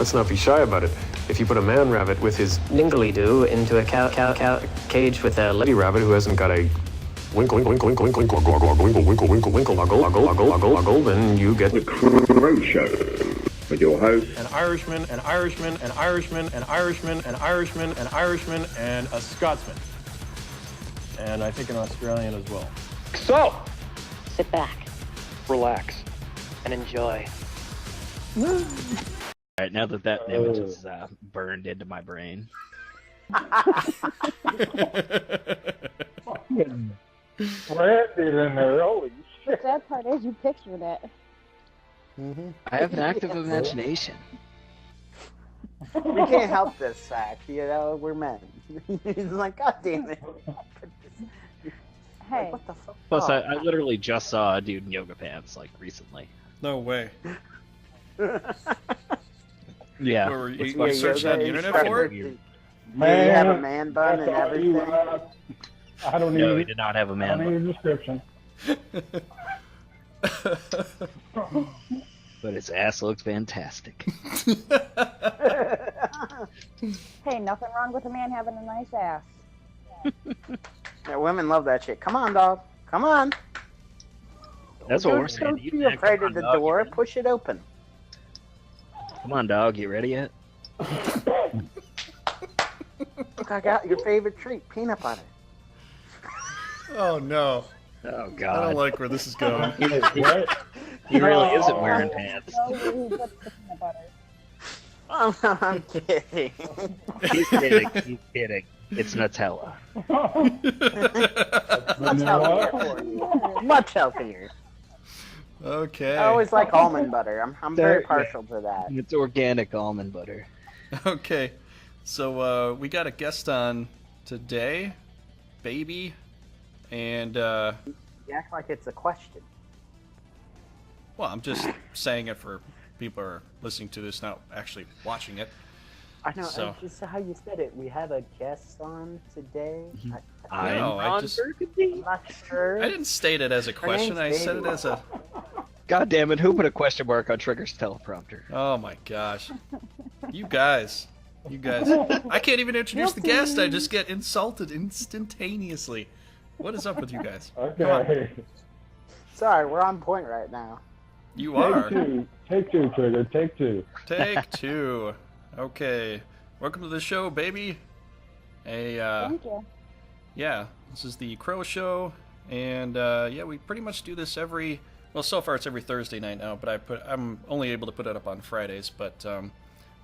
Let's not be shy about it. If you put a man rabbit with his dingley-doo into a cage with a lady rabbit who hasn't got a winkle, then you get the Crow Show with your host. An Irishman, an Irishman, an Irishman, an Irishman, an Irishman, an Irishman, and a Scotsman. And I think an Australian as well. So, sit back, relax, and enjoy. Alright, now that that image is burned into my brain. Fucking branded in there, holy shit. The sad part is you pictured it. I have an active imagination. We can't help this fact, you know, we're men. He's like, God damn it. Hey. Like, what the fuck? Plus, I literally just saw a dude in yoga pants, like, recently. No way. Yeah. Where you searched on the internet for it? Man, you have a man bun and everything? I don't No, need, he did not have a I man don't bun. need a description. But his ass looked fantastic. Hey, nothing wrong with a man having a nice ass. Yeah, women love that shit. Come on, dog. Come on. That's what we're saying. Don't be afraid of the door. Push it open. Come on, dog. You ready yet? Look, I got your favorite treat, peanut butter. Oh no. Oh, I don't God. like where this is going. He really isn't wearing pants. No, you put the peanut butter. Oh, no, I'm kidding. He's kidding. He's kidding. It's Nutella. Much healthier for you. Much healthier. Okay. I always like almond butter. I'm very partial to that. It's organic almond butter. Okay. So we got a guest on today, Baby, and You act like it's a question. well, I'm just saying it for people who are listening to this, not actually watching it. I know, So- just how you said it. We have a guest on today. I'm No, I Ron just- Burgundy. I'm not sure. I didn't state it as a question. I name's said it Baby. as a. God damn it! Who put a question mark on Trigger's teleprompter? Oh my gosh. You guys. You guys. I can't even introduce the guest. I just get insulted instantaneously. What is up with you guys? Okay. Sorry, we're on point right now. You Take are. two. Take two, Trigger. Take two. Take two. Okay. Welcome to the show, baby. Thank you. Yeah, this is the Crow Show, and yeah, we pretty much do this every. Well, so far it's every Thursday night now, but I'm only able to put it up on Fridays. But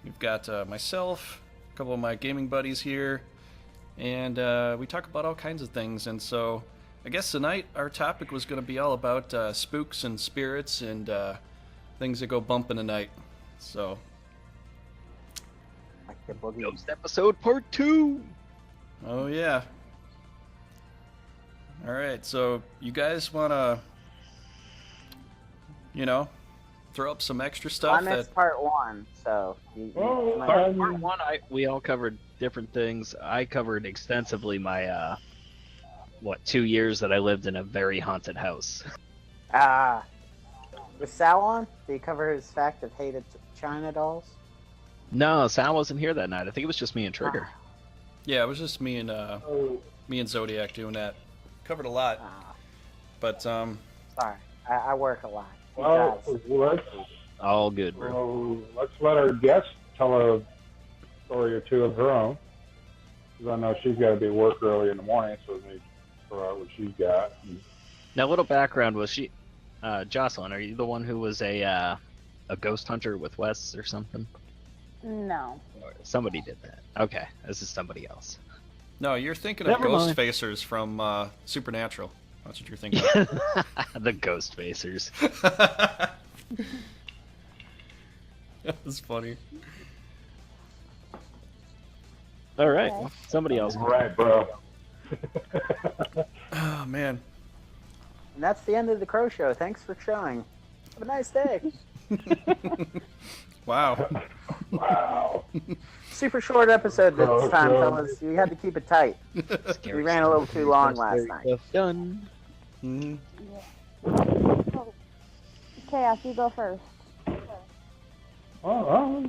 we've got myself, a couple of my gaming buddies here, and we talk about all kinds of things. And so, I guess tonight our topic was going to be all about spooks and spirits and things that go bump in the night. So, Like the boogie. Ghost episode part 2. oh yeah. All right, so you guys want to, you know, throw up some extra I stuff missed part one, so. Oh, Part 1, we all covered different things. I covered extensively my 2 years that I lived in a very haunted house. Was Sal on? Did he cover his fact of hated China dolls? No, Sal wasn't here that night. I think it was just me and Trigger. Yeah, it was just me and Zodiac doing that. Covered a lot, but Sorry, I work a lot. He Well, does. All good, bro. let's let our guest tell a story or two of her own. Because I know she's got to be at work early in the morning, so we need to throw out what she's got. Now, a little background was she, Jocelyn, are you the one who was a ghost hunter with Wes or something? No. Or somebody did that. Okay, this is somebody else. no, you're thinking of Never Ghost mind. Facers from Supernatural. That's what you're thinking of. The ghost facers. That was funny. All right, Okay. well, somebody else. All right, bro. Oh man. And that's the end of the Crow Show. Thanks for showing. Have a nice day. Wow. Wow. Super short episode this Crow time, Show. fellas. We had to keep it tight. We ran a little too long last night. Done. Mhm. Chaos, you go first. Oh,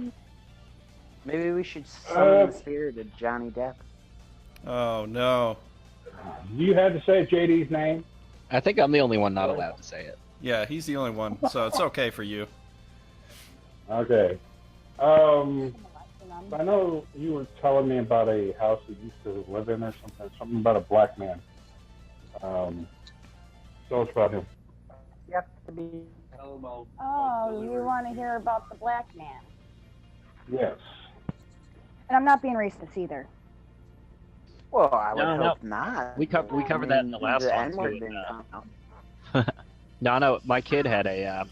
Maybe we should summon the spirit of Johnny Depp. Oh no. You had to say JD's name. I think I'm the only one not allowed to say it. Yeah, he's the only one, so it's okay for you. Okay. I know you were telling me about a house you used to live in or something about a black man. Tell us about him. You have to be. Oh, you want to hear about the black man? Yes. And I'm not being racist either. Well, I would No, hope not. We covered that in the last one N-word too. didn't come out. No, my kid had a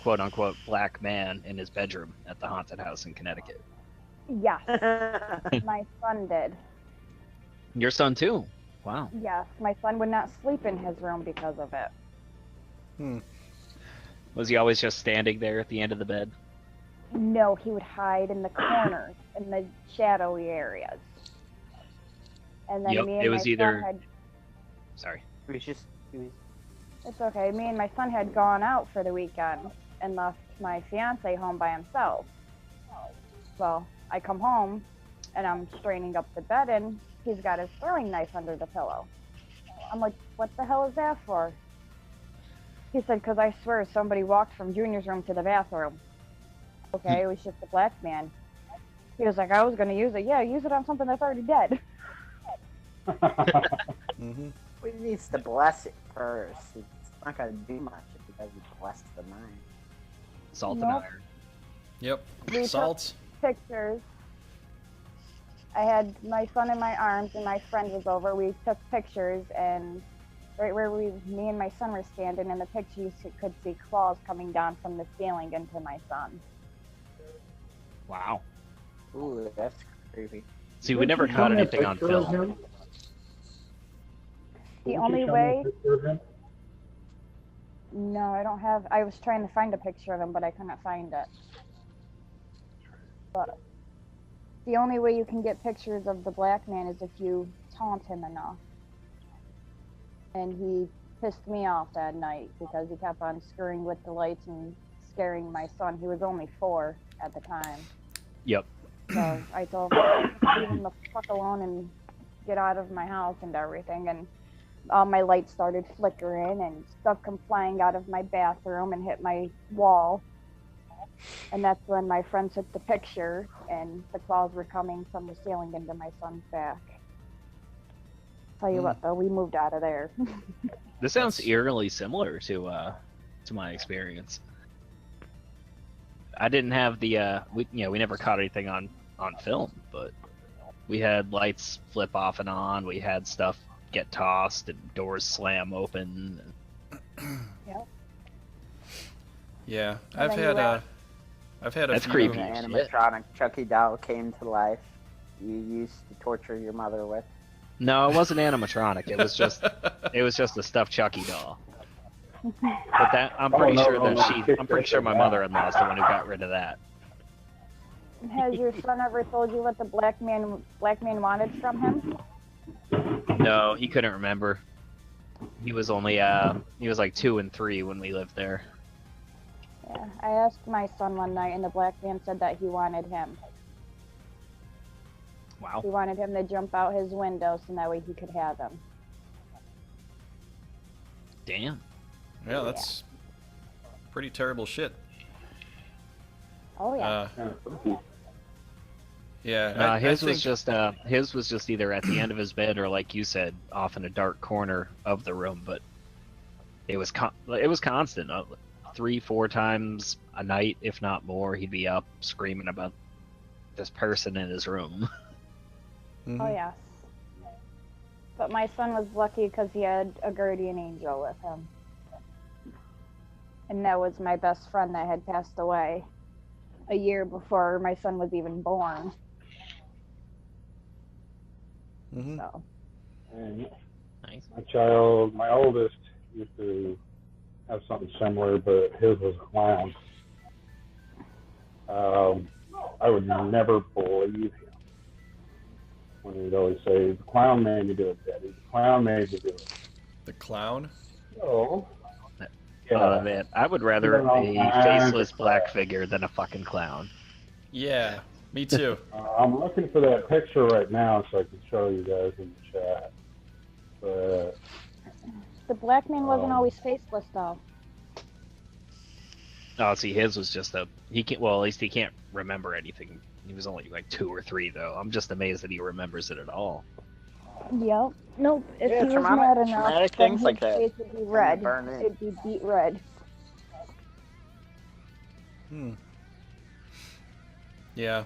quote unquote black man in his bedroom at the haunted house in Connecticut. Yes, my son did. Your son too? Wow. Yes, my son would not sleep in his room because of it. Was he always just standing there at the end of the bed? No, he would hide in the corners, in the shadowy areas. And then Yep, me and it my was son either- had... Sorry. It was just. It's okay. Me and my son had gone out for the weekend and left my fiance home by himself. Well, I come home and I'm straightening up the bed and he's got his throwing knife under the pillow. I'm like, what the hell is that for? He said, because I swear somebody walked from Junior's room to the bathroom. Okay, it was just a black man. He was like, I was going to use it. Yeah, use it on something that's already dead. Mm-hmm. We needs to bless it first. It's not going to do much if it doesn't bless the mind. Salt Nope. and iron. Yep. We Salt. Pictures. I had my son in my arms and my friend was over. We took pictures and right where me and my son were standing in the picture you could see claws coming down from the ceiling into my son. Wow. Ooh, that's creepy. See, we never caught anything on film. The only way... No, I don't have... I was trying to find a picture of him, but I couldn't find it. But the only way you can get pictures of the black man is if you taunt him enough. And he pissed me off that night because he kept on screwing with the lights and scaring my son. He was only 4 at the time. Yep. So I told him, leave him the fuck alone and get out of my house and everything. And all my lights started flickering and stuff come flying out of my bathroom and hit my wall. And that's when my friend took the picture and the claws were coming from the ceiling into my son's back. Tell you what though, we moved out of there. This sounds eerily similar to my experience. I didn't have the we never caught anything on film, but we had lights flip off and on. We had stuff get tossed and doors slam open. Yep. Yeah, And I've then had you a That's few. creepy. An Shit. animatronic Chucky doll came to life. You used to torture your mother with. No, it wasn't animatronic. It was just a stuffed Chucky doll. But that I'm pretty sure my mother-in-law is the one who got rid of that. Has your son ever told you what the black man wanted from him? No, he couldn't remember. He was only he was like 2 and 3 when we lived there. Yeah, I asked my son one night and the black man said that he wanted him. Wow. He wanted him to jump out his window so that way he could have him. Damn. Yeah, that's pretty terrible shit. Oh yeah. Yeah. His was just either at the end of his bed or, like you said, off in a dark corner of the room. But it was constant. 3-4 times a night, if not more, he'd be up screaming about this person in his room. Mhm. Oh yes. But my son was lucky because he had a guardian angel with him. And that was my best friend that had passed away a year before my son was even born. Mhm. So And Nice. my oldest, used to have something similar, but his was a clown. I would never believe him when he'd always say, "The clown made me do it, Daddy. The clown made me do it." The clown. So, Man, I would rather a faceless black figure than a fucking clown. Yeah. Me too. I'm looking for that picture right now so I can show you guys in the chat. But The black man wasn't always faceless, though. Oh, see, his was just he can't. Well, at least he can't remember anything. He was only like 2 or 3, though. I'm just amazed that he remembers it at all. Yep. Nope. If Yeah, he was mad enough, traumatic then things his like that. face would be red. burn in. It'd be beet red. Yeah.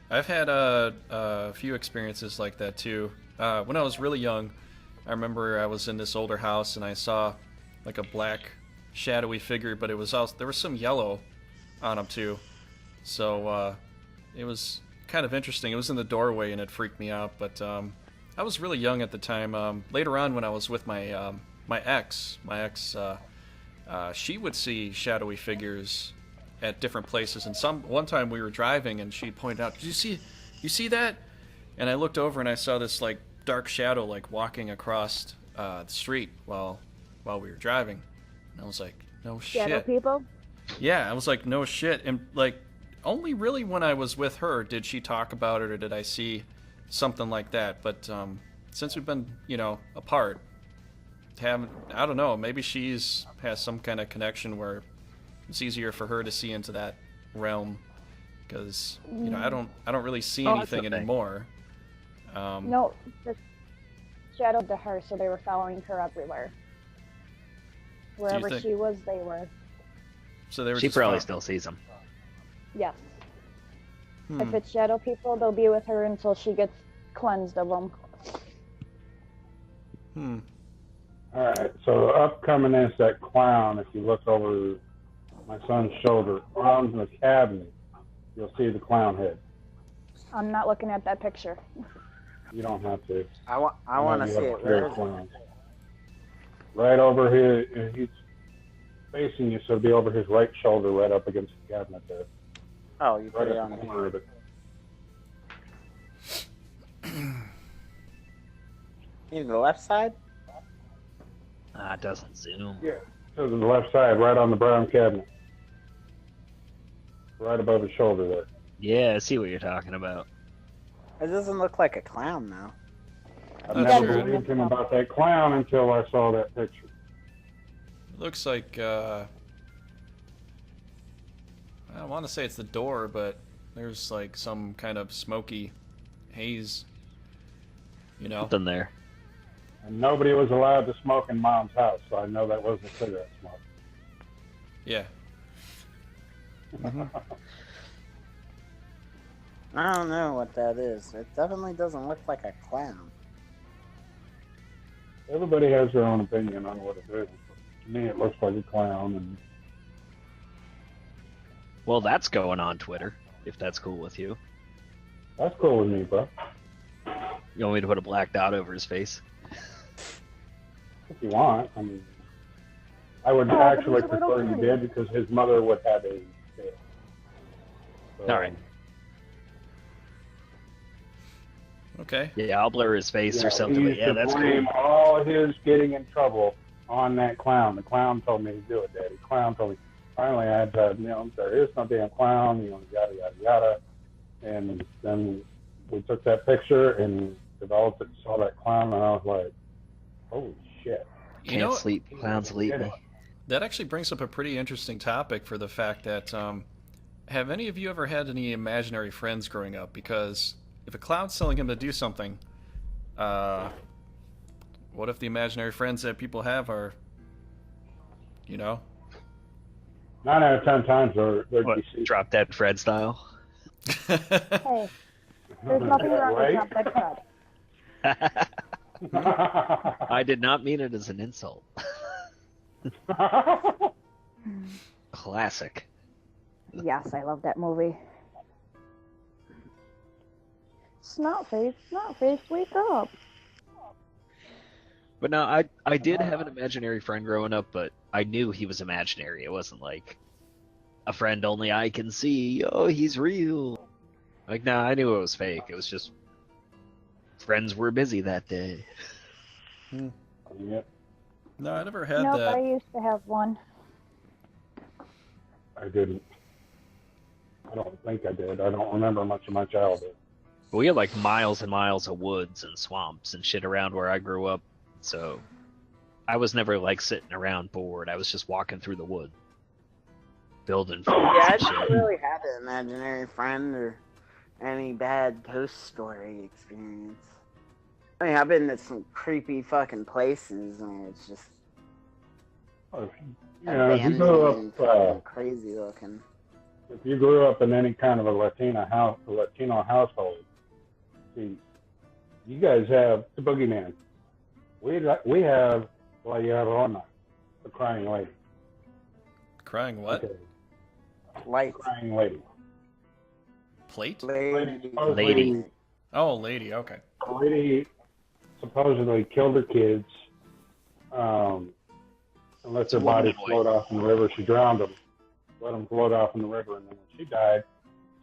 I've had a few experiences like that too. When I was really young, I remember I was in this older house and I saw like a black shadowy figure, but it was also, there was some yellow on him too. So it was kind of interesting. It was in the doorway and it freaked me out, but I was really young at the time. Later on when I was with my my ex, she would see shadowy figures at different places, and one time we were driving and she pointed out, you see that? And I looked over and I saw this like dark shadow like walking across the street while we were driving, and I was like, no shit. Shadow people? Yeah, I was like, no shit. And like only really when I was with her did she talk about it or did I see something like that. But since we've been, apart, I don't know, maybe has some kind of connection where it's easier for her to see into that realm, because I don't really see anything anymore. No, the shadow to her, so they were following her everywhere. Wherever she was, they were. So they were. She probably still sees them. Yes. If it's shadow people, they'll be with her until she gets cleansed of them. Alright, so up coming is that clown. If you look over my son's shoulder, around the cabinet, you'll see the clown head. I'm not looking at that picture. You don't have to. I want to see it. Where is it? Right over here, he's facing you, so it'll be over his right shoulder, right up against the cabinet there. Oh, you put Right it at on the the corner of it. You the left side? It doesn't zoom. Yeah, to the left side, right on the brown cabinet. Right above his shoulder there. Yeah, I see what you're talking about. It doesn't look like a clown now. I've That's never true. believed him about that clown until I saw that picture. It looks like I don't want to say it's the door, but there's like some kind of smoky haze. Something there. And nobody was allowed to smoke in Mom's house, so I know that wasn't cigarette smoke. Yeah. I don't know what that is. It definitely doesn't look like a clown. Everybody has their own opinion on what it is. To me, it looks like a clown. And Well, that's going on Twitter, if that's cool with you. that's cool with me, bro. You want me to put a black dot over his face? If you want. I mean, I would Oh, actually but he's a little prefer you kid. did because his mother would have a tail. So, All right. Okay. Yeah, I'll blur his face or something. He But used yeah, to that's blame cool. all his getting in trouble on that clown. The clown told me to do it, Daddy. The clown told me. Finally, I had to, there is no damn clown, yada, yada, yada. And then we took that picture and developed it, saw that clown, and I was like, holy shit. Can't sleep. Clowns leave me. That actually brings up a pretty interesting topic for the fact that have any of you ever had any imaginary friends growing up? Because if a clown's telling him to do something, what if the imaginary friends that people have are, 9 out of 10 times they're What, deceased. Drop Dead Fred style? Hey, there's nothing wrong with Right? Drop Dead Fred. I did not mean it as an insult. Classic. Yes, I love that movie. Snotface, wake up. But no, I did have an imaginary friend growing up, but I knew he was imaginary. It wasn't like a friend only I can see. Oh, he's real. Like, no, I knew it was fake. It was just friends were busy that day. Yep, No, I never had Nope, that. I used to have one. I didn't. I don't think I did. I don't remember much of my childhood. We had like miles and miles of woods and swamps and shit around where I grew up, so I was never like sitting around bored. I was just walking through the wood, building forts Yeah, I and didn't shit. really have an imaginary friend or any bad ghost story experience. I mean, I've been to some creepy fucking places, and it's just If you grew abandoned and fucking up, crazy looking. if you grew up in any kind of a Latino household, see, you guys have the boogeyman. We have La Llorona, the crying lady. Crying what? Okay, Light crying lady. Plate? Lady. Oh, lady. Okay. The lady supposedly killed her kids, and let their bodies float off in the river. She drowned them, let them float off in the river, and then when she died,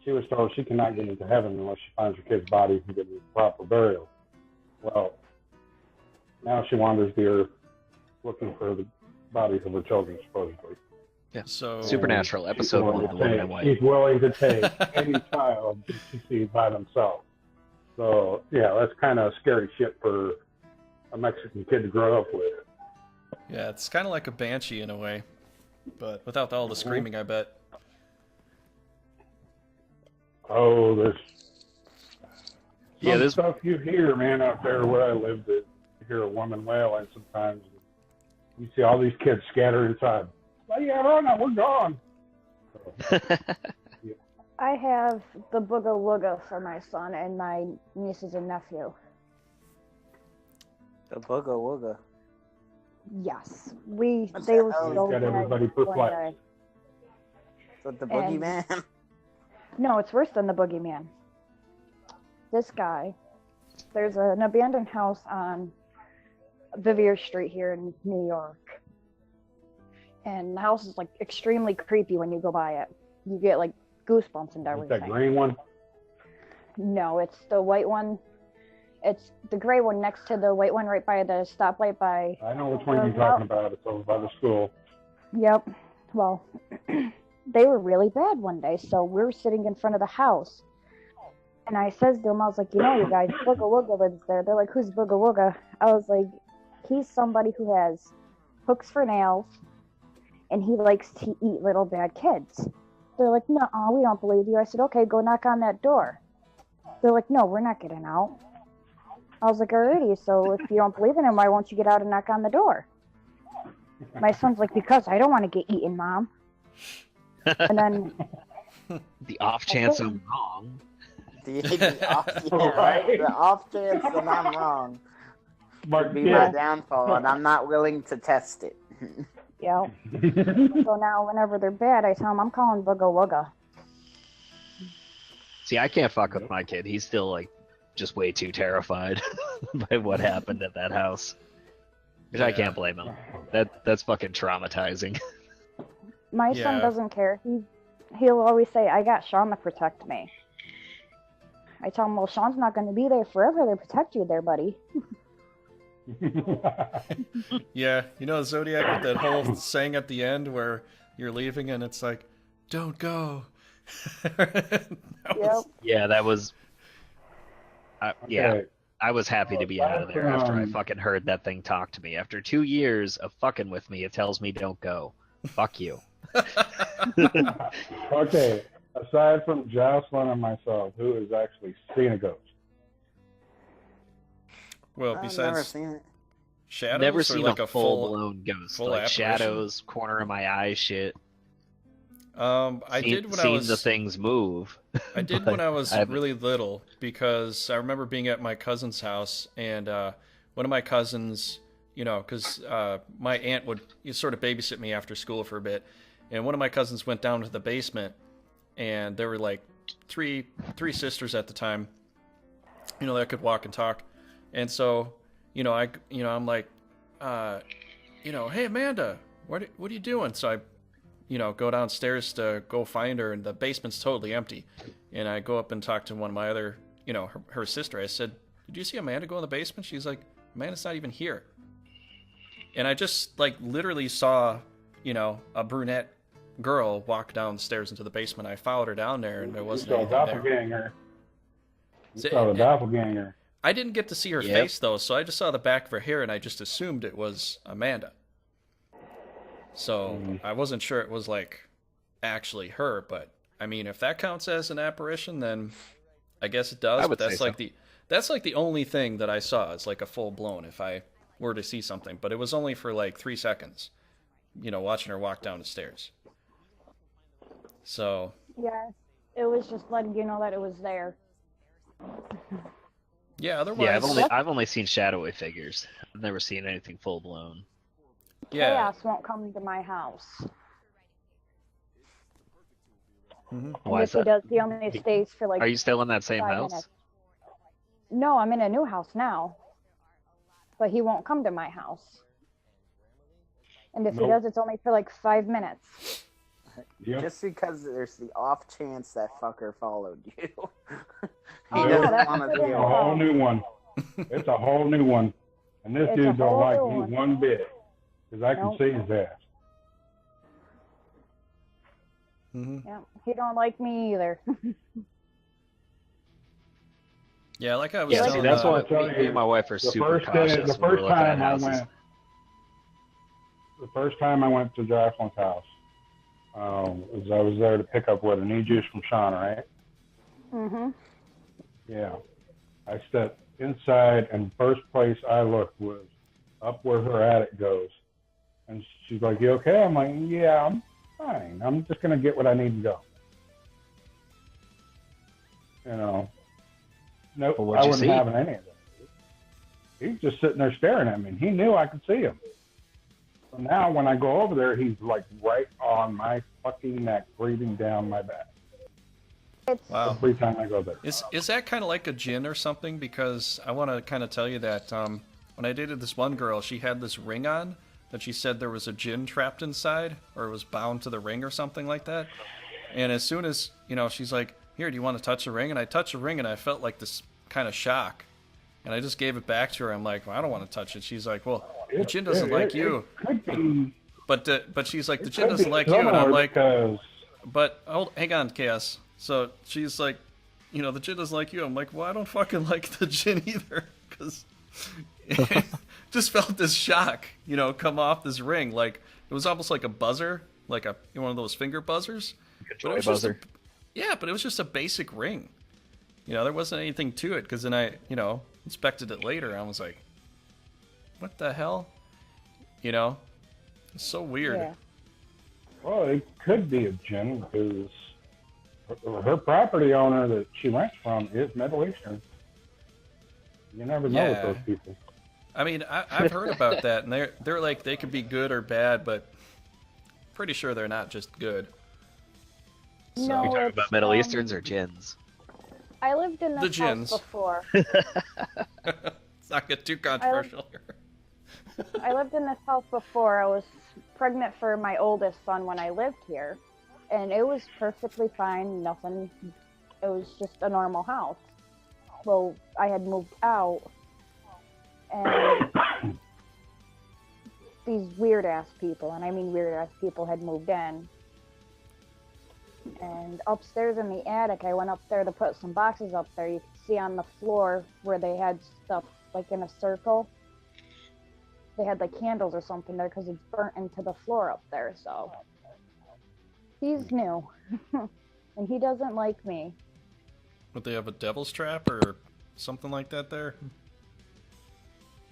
she was told she cannot get into heaven unless she finds her kids' bodies and gives them proper burial. Well, now she wanders the earth looking for the bodies of her children, supposedly. Yeah. So Supernatural, episode 1, The Woman in White. She's willing to take any child that she sees by themselves. So, yeah, that's kind of scary shit for a Mexican kid to grow up with. yeah, it's kind of like a banshee in a way, but without all the screaming, I bet. Oh, there's Yeah, stuff you hear, man, out there where I live, that you hear a woman wailing sometimes. You see all these kids scatter inside. Oh, yeah, Rona, we're gone. I have the Booga Wooga for my son and my nieces and nephew. The booga wooga. Yes, they What were the hell? so Got bad everybody one perplexed. day. Is that the And- boogeyman? No, it's worse than the boogeyman. This guy, there's an abandoned house on Vivier Street here in New York. And the house is like extremely creepy when you go by it. You get like goosebumps and With everything. that green one? No, it's the white one. It's the gray one next to the white one right by the stoplight by... I know which one you're talking about. It's over by the school. Yep. Well, they were really bad one day, so we were sitting in front of the house. And I says to them, I was like, you guys, Booga Wooga lives there. They're like, who's Booga Wooga? I was like, he's somebody who has hooks for nails, and he likes to eat little bad kids. They're like, no, we don't believe you. I said, okay, go knock on that door. They're like, no, we're not getting out. I was like, alrighty, so if you don't believe in him, why won't you get out and knock on the door? My son's like, because I don't want to get eaten, Mom. And then... The off chance I'm wrong. The off chance that I'm wrong would be my downfall, and I'm not willing to test it. Yeah. So now whenever they're bad, I tell them I'm calling Booga Wooga. See, I can't fuck with my kid. He's still like just way too terrified by what happened at that house. Which I can't blame him. That's fucking traumatizing. My son doesn't care. He'll always say, I got Sean to protect me. I tell him, well, Sean's not going to be there forever to protect you there, buddy. Yeah, Zodiac with that whole saying at the end where you're leaving and it's like, don't go. Yeah, that was... Okay. I was happy to be out of there after I fucking heard that thing talk to me. After 2 years of fucking with me, it tells me don't go. Fuck you. Okay, aside from Jocelyn and myself, who has actually seen a ghost? Well, I've besides never seen it. shadows, Never or seen like a full-blown ghost. full Like apparition? shadows, corner of my eye shit. I did when I seen was the things move. I did when I was really little, because I remember being at my cousin's house, and one of my cousins, because my aunt would sort of babysit me after school for a bit, and one of my cousins went down to the basement, and there were like three sisters at the time, that could walk and talk, and so I'm like, hey Amanda, what are you doing? So I go downstairs to go find her, and the basement's totally empty. And I go up and talk to one of my other, her sister. I said, did you see Amanda go in the basement? She's like, Amanda's not even here. And I just, literally saw, a brunette girl walk downstairs into the basement. I followed her down there, and there You wasn't saw a anything there. doppelganger. You So- saw the doppelganger. I didn't get to see her Yep. face, though, so I just saw the back of her hair, and I just assumed it was Amanda. So I wasn't sure it was, like, actually her, but, I mean, if that counts as an apparition, then I guess it does. I would But that's say like so. that's like the only thing that I saw. It's like a full-blown if I were to see something. But it was only for, like, 3 seconds, you know, watching her walk down the stairs. So, Yeah, it was just letting you know that it was there. yeah, otherwise... Yeah, I've only seen shadowy figures. I've never seen anything full blown. Yeah. Chaos won't come to my house. Mhm. Why And is if he that? does, he only stays for like Are you still in that same 5 house? minutes. No, I'm in a new house now. But he won't come to my house. And if he Nope. does, it's only for like 5 minutes. Yep. Just because there's the off chance that fucker followed you. he Oh, no, doesn't that's want to good deal A enough. whole new one. It's a whole new one. And this It's a dude don't whole like new me one. one bit. Because I can Nope. see his ass. Mhm. Yeah, he don't like me either. Yeah, like I was Yeah, see, telling... that's why tell me you, and my wife are The super first cautious day, the when we're first looking at time I houses. went, the first time I went to Jocelyn's house, was I was there to pick up what, an e-juice from Sean, right? Mhm. Yeah. I stepped inside, and first place I looked was up where her attic goes. And she's like, "You okay?" I'm like, "Yeah, I'm fine. I'm just gonna get what I need to go." You know. Nope, Well, what'd I you wasn't see? having any of that. He's just sitting there staring at me, and he knew I could see him. So now when I go over there, he's like right on my fucking neck, breathing down my back. It's Wow. Every time I go there. Is that kind of like a djinn or something? Because I want to kind of tell you that when I dated this one girl, she had this ring on that she said there was a djinn trapped inside, or it was bound to the ring or something like that. And as soon as, you know, she's like, "Here, do you want to touch the ring?" And I touched the ring, and I felt like this kind of shock. And I just gave it back to her. I'm like, "Well, I don't want to touch it." She's like, "Well, the djinn doesn't like you." It could be, But she's like, "The it djinn could doesn't be like you." And I'm similar like, because "But hang on, Chaos." So she's like, "You know, the djinn doesn't like you." I'm like, "Well, I don't fucking like the djinn either," because just felt this shock, you know, come off this ring. Like it was almost like a buzzer, like one of those finger buzzers. But it was just buzzer. but it was just a basic ring. You know, there wasn't anything to it. Because then I, you know, inspected it later. I was like, "What the hell?" You know, it's so weird. yeah. well, it could be a djinn because her property owner that she rents from is Middle Eastern. You never know with Yeah. those people. I mean, I've heard about that, and they're like they could be good or bad, but pretty sure they're not just good. So, No, You talking it's, about Middle Easterns or jinns? I lived in The this house djinns. before. let's not get too controversial here. I lived in this house before. I was pregnant for my oldest son when I lived here, and it was perfectly fine. Nothing. It was just a normal house. Well, I had moved out, and these weird ass people, and I mean weird ass people, had moved in. And upstairs in the attic, I went up there to put some boxes up there. You could see on the floor where they had stuff like in a circle. They had like candles or something there because it's burnt into the floor up there. So he's new, and he doesn't like me. Would they have a devil's trap or something like that there?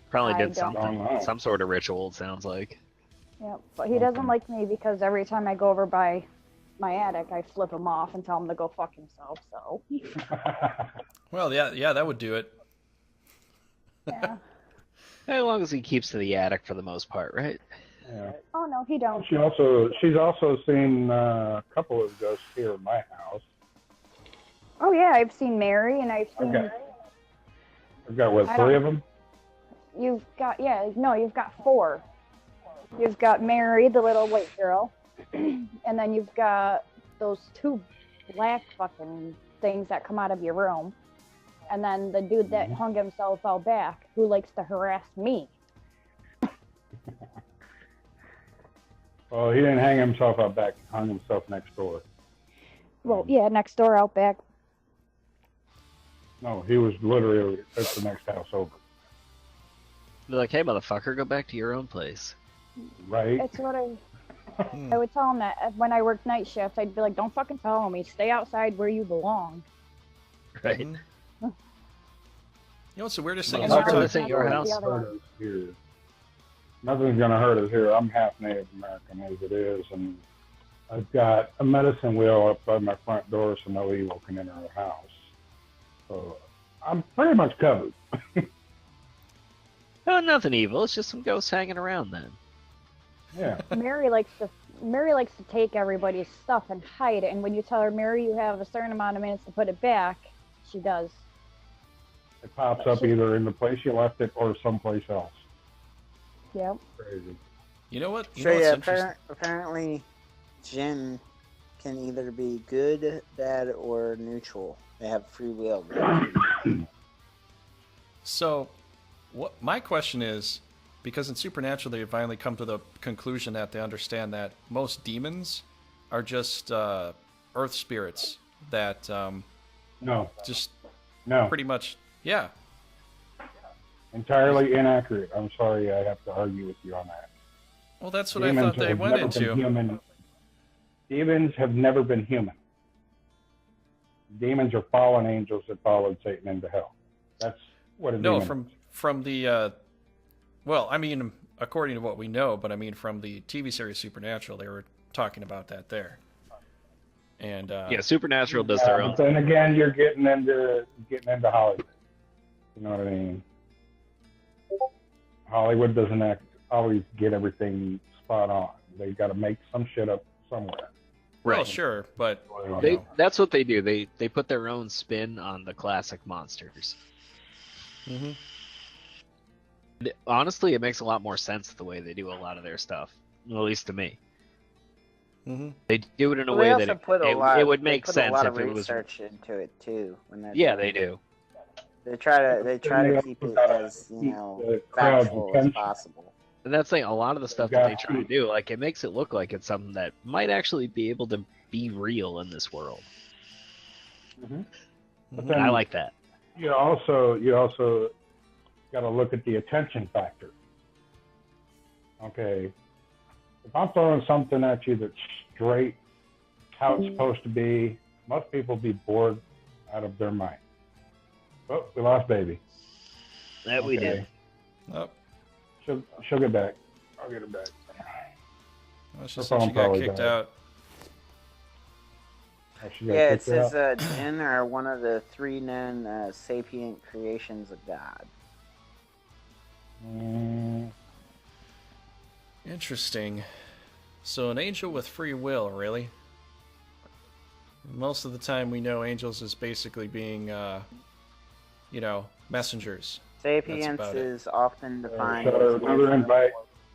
Probably I did don't something, know. some sort of ritual. It sounds like. Yep, but he doesn't like me because every time I go over by my attic, I flip him off and tell him to go fuck himself. So Well, yeah, that would do it. yeah. As long as he keeps to the attic for the most part, right? Yeah. Oh no, he don't. She's also seen a couple of ghosts here in my house. Oh yeah, I've seen Mary, and I've seen. Okay. I've got what, I 3 don't- of them? You've got you've got 4. You've got Mary, the little white girl, and then you've got those 2 black fucking things that come out of your room, and then the dude that hung himself out back who likes to harass me. Well, he didn't hang himself out back. He hung himself next door. Well, yeah, next door out back. No, he was literally at the next house over. They're like, hey, motherfucker, go back to your own place. Right? That's what I would tell him that when I worked night shift, I'd be like, don't fucking follow me. Stay outside where you belong. Right. You know what's the weirdest thing? And Is now you're this talking- ain't your house. the other one. Hurt us here. Nothing's gonna hurt us here. I'm half Native American as it is, and I've got a medicine wheel up by my front door so no evil can enter our house. So I'm pretty much covered. Oh, nothing evil. It's just some ghosts hanging around then. Yeah. Mary likes to take everybody's stuff and hide it, and when you tell her, Mary, you have a certain amount of minutes to put it back, she does. It pops up either in the place you left it or someplace else. Yep. Crazy. You know what? You So know what's yeah, interesting? apparently, Jinn can either be good, bad, or neutral. They have free will. Right? So, what my question is, because in Supernatural they finally come to the conclusion that they understand that most demons are just earth spirits that No. just No. pretty much, yeah. Entirely inaccurate. I'm sorry I have to argue with you on that. Well, that's what I thought they have went never been into. human. Demons have never been human. Demons are fallen angels that followed Satan into hell. That's what a No, demon is. from the well, I mean, according to what we know, but I mean from the TV series Supernatural, they were talking about that there. And Yeah, Supernatural does their own. But then again, you're getting into Hollywood. You know what I mean? Hollywood doesn't always get everything spot on. They got to make some shit up somewhere. well, Right. sure, but That's what they do. They put their own spin on the classic monsters. hmm Honestly, it makes a lot more sense the way they do a lot of their stuff, at least to me. hmm They do it in a Well, way they that also put a lot, it would they make put sense a lot if of it was. research into it too. When they're Yeah, doing they it. do. They try to keep it as the crowd's factual as attention. possible. And that's like a lot of the stuff that they try to do. Like it makes it look like it's something that might actually be able to be real in this world. But And then I like that. you also got to look at the attention factor. Okay, if I'm throwing something at you that's straight how it's supposed to be, most people be bored out of their mind. Oh, we lost baby. That we did. Oh, She'll get back. I'll get her back. well, she Her said she phone got probably kicked died. out. Oh, she got Yeah, it kicked out? says Jinn are one of the three known sapient creations of God. Interesting. So an angel with free will, really? Most of the time we know angels as basically being, messengers. Sapience about it. is often defined So as another invite.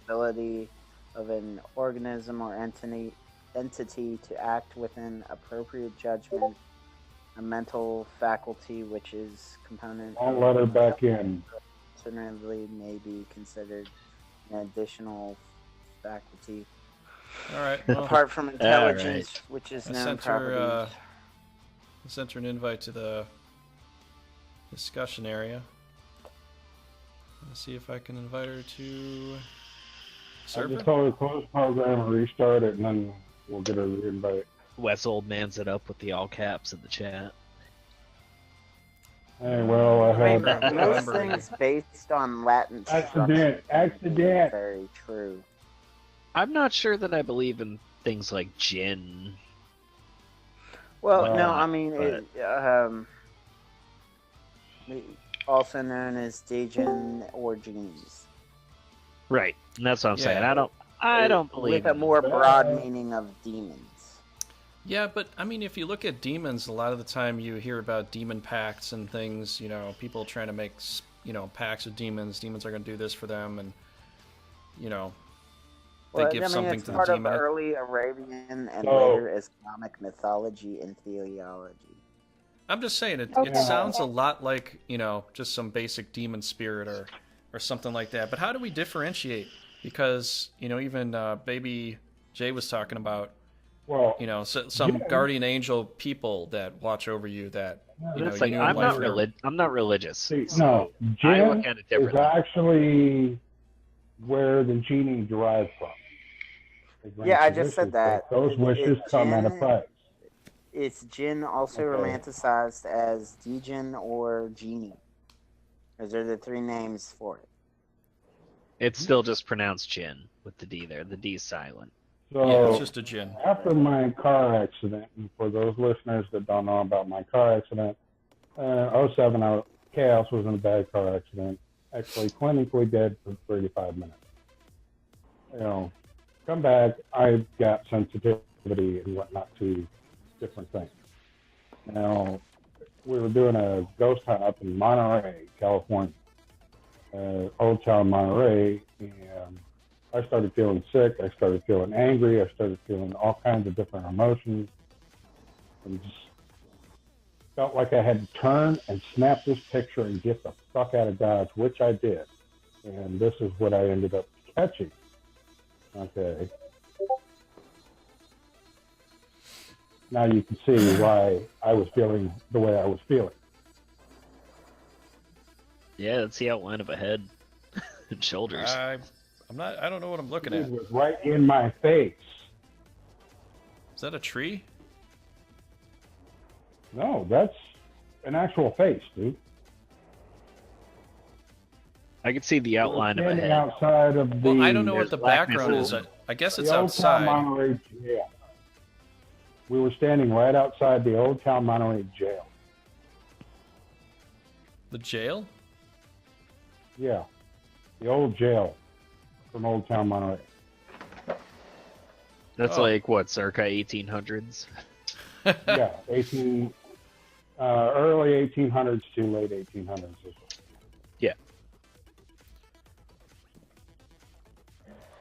the ability of an organism or entity to act within appropriate judgment, a mental faculty which is component Won't let her back in. alternatively may be considered an additional faculty All right. Well, apart from intelligence, which is I known sent her, property. an invite to the discussion area. Let's see if I can invite her to I server. just told her to close the program and restart it, and then we'll get her the invite. Wes old man's it up with the all caps in the chat. Hey, well, I I mean, had most things based on Latin Accident, structure accident. very true. I'm not sure that I believe in things like Jinn. Well, no, Uh, I mean, also known as Djinn or Genies. Right. And that's what I'm saying. Yeah. I don't believe With a in more broad meaning of demons. Yeah, but I mean, if you look at demons, a lot of the time you hear about demon pacts and things. People trying to make pacts with demons. Demons are going to do this for them, and they give something it's to the part of demon. early Arabian and Oh. later Islamic mythology and theology. I'm just saying it Okay. sounds a lot like just some basic demon spirit or something like that. But how do we differentiate? Because even baby Jay was talking about, Well, you know, some yeah. guardian angel people that watch over you that, you know, That's you like knew in life. I'm not religious. See, So no, I Jinn look at it is differently. actually where the genie derives from. It grants Yeah, I you just said wishes, that. but those wishes come at a price. It's Jinn, also Okay. romanticized as Djinn or Genie. Those are the three names for it. It's still just pronounced Jin with the D there. The D's silent. So Yeah, it's just a djinn. after my car accident, and for those listeners that don't know about my car accident, 07, Chaos was in a bad car accident. Actually, clinically dead for 35 minutes. You know, come back, I got sensitivity and whatnot to different things. Now, we were doing a ghost hunt up in Monterey, California, Old Town Monterey, and I started feeling sick. I started feeling angry. I started feeling all kinds of different emotions, and just felt like I had to turn and snap this picture and get the fuck out of Dodge, which I did. And this is what I ended up catching. Okay. Now you can see why I was feeling the way I was feeling. Yeah, that's the outline of a head and shoulders. I don't know what I'm looking It at. was right in my face. Is that a tree? No, that's an actual face, dude. I could see the outline of a Standing head. outside of the. Well, I don't know what there's the blackness background in is. it. I guess the it's Old Town outside. Monterey jail. We were standing right outside the Old Town Monterey jail. The jail? Yeah, the old jail from Old Town Monterey. That's Oh. like what, circa 1800s? Yeah, early 1800s to late 1800s. Yeah.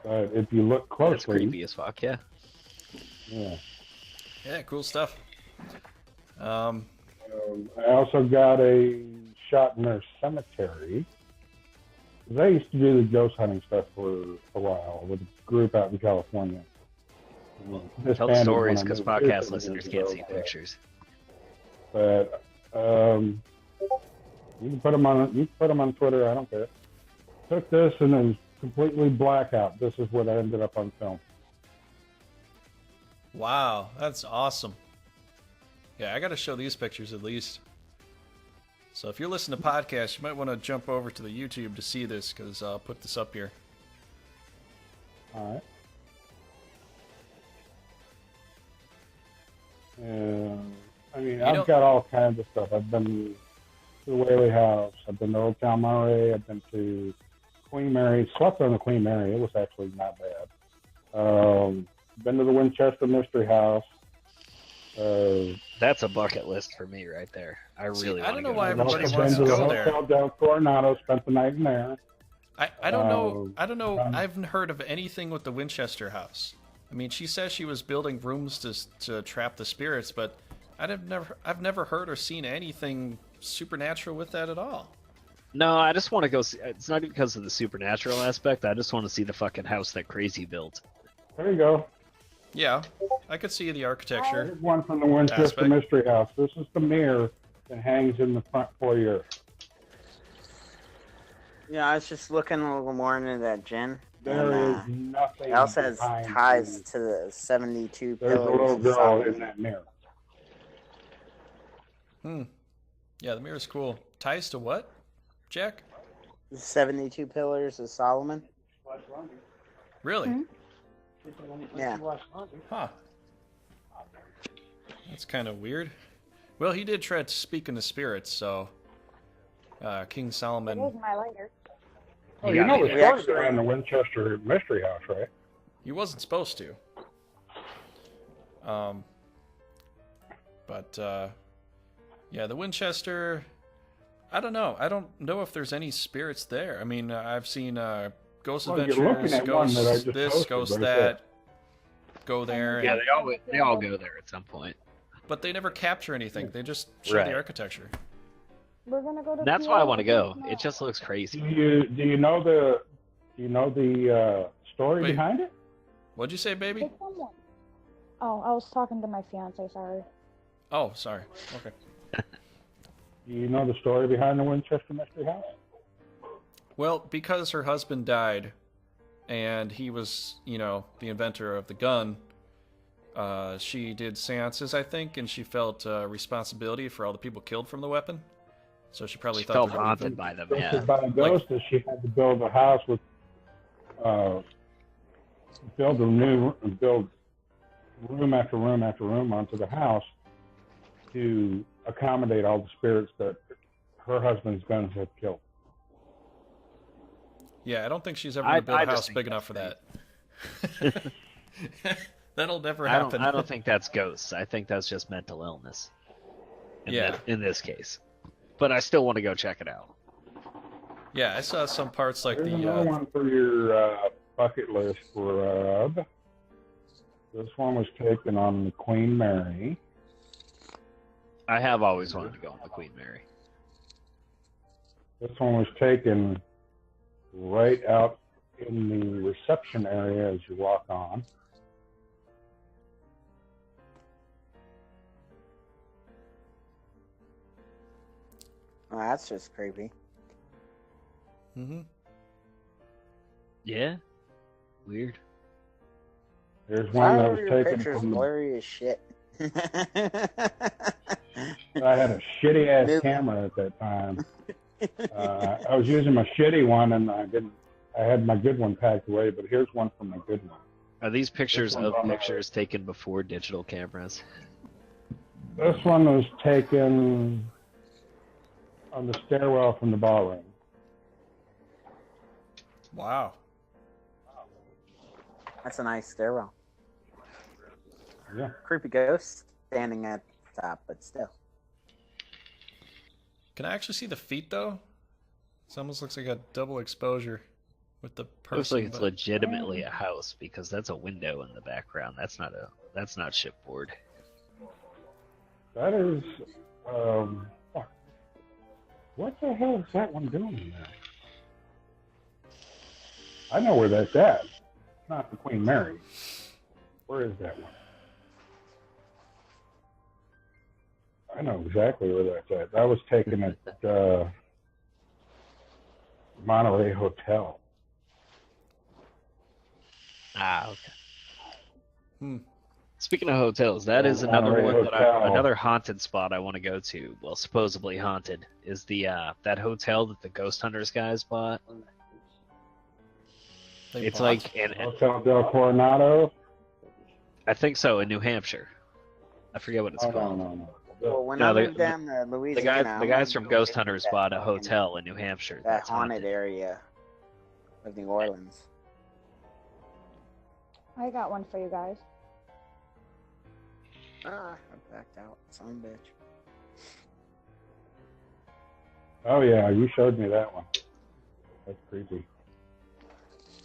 But if you look That's closely, creepy as fuck, yeah. yeah. Yeah, cool stuff. I also got a shot in their cemetery. 'Cause I used to do the ghost hunting stuff for a while with a group out in California. Tell the stories because podcast listeners can't see pictures. But you can put them on. You can put them on Twitter. I don't care. Took this and then completely blackout. This is what I ended up on film. Wow, that's awesome. Yeah, I got to show these pictures at least. So if you're listening to podcasts, you might want to jump over to the YouTube to see this because I'll put this up here. All right. I mean, I've got all kinds of stuff. I've been to the Whaley House. I've been to Old Town Monterey. I've been to Queen Mary. Slept on the Queen Mary. It was actually not bad. Been to the Winchester Mystery House. That's a bucket list for me right there. I really I want don't to know go. why I've everybody also wants been to to go the there. Hotel Del Coronado. Spent the night in there. I don't know. I don't know. I haven't heard of anything with the Winchester house. I mean, she says she was building rooms to trap the spirits, but I've never heard or seen anything supernatural with that at all. No, I just want to go see. It's not even because of the supernatural aspect. I just want to see the fucking house that Crazy built. There you go. Yeah, I could see the architecture. Here's one from the Winchester Aspect. Mystery House. This is the mirror that hangs in the front foyer. Yeah, I was just looking a little more into that Jinn. There and, is nothing. It also has behind ties the- to the 72 There's a pillars. little of girl Solomon. in that mirror. Yeah, the mirror's cool. Ties to what, Jack? The 72 pillars of Solomon. Really? Yeah. Huh. That's kind of weird. Well, he did try to speak in the spirits, so King It Solomon. is my lighter. Oh, you know the We story actually- around the Winchester Mystery House, right? He wasn't supposed to. Yeah, the Winchester. I don't know. I don't know if there's any spirits there. I mean, I've seen Ghost Well, you're looking Adventures, at one that I Ghost just this, posted Ghost right that. Go there, Yeah, they all go there at some point. but they never capture anything. They just show Right. the architecture. We're gonna go to. That's PA why I want to go. tomorrow. It just looks crazy. Do you know the story Wait. behind it? What'd you say, baby? Pick someone. Oh, I was talking to my fiance. Sorry. Oh, sorry. Okay. Do you know the story behind the Winchester Mystery House? Well, because her husband died, and he was, you know, the inventor of the gun, she did seances, I think, and she felt responsibility for all the people killed from the weapon. So she probably She thought felt they were haunted by them, Ghosted yeah. by a ghost, that she had to build a house with, build room after room after room onto the house to accommodate all the spirits that her husband's guns had killed. Yeah, I don't think she's ever going to build I a just house think big enough for that. That'll never I happen. don't think that's ghosts. I think that's just mental illness. In this case. But I still want to go check it out. Yeah, I saw some parts like Here's another one for your bucket list, Rob. This one was taken on the Queen Mary. I have always wanted to go on the Queen Mary. This one was taken right out in the reception area as you walk on. Oh, that's just creepy. Mm-hmm. Yeah? Weird. There's one that was your taken picture's from the... blurry as shit. I had a shitty ass camera at that time. I was using my shitty one, and I had my good one packed away. But here's one from my good one. Are these pictures of pictures taken before digital cameras? This one was taken on the stairwell from the ballroom. Wow. That's a nice stairwell. Yeah. Creepy ghost standing at the top, but still. Can I actually see the feet, though? It almost looks like a double exposure with the person. Looks like it's but- legitimately a house because that's a window in the background. That's not shipboard. That is, fuck. What the hell is that one doing in there? I know where that's at. It's not the Queen Mary. Where is that one? I know exactly where that's at. That was taken at Monterey Hotel. Ah, okay. Hmm. Speaking of hotels, that is another Monterey one that Hotel. another haunted spot I want to go to. Well, supposedly haunted is the that hotel that the ghost hunters guys bought. They It's bought- like Hotel del Coronado? I think so in New Hampshire. I forget what it's Oh, called. no. Well, when No, I the- moved down to Louisiana, The guys from Ghost Hunters bought a hotel in New Hampshire. that That's haunted area of New Orleans. I got one for you guys. Ah, I backed out. Son of a bitch. Oh, yeah, you showed me that one. That's creepy.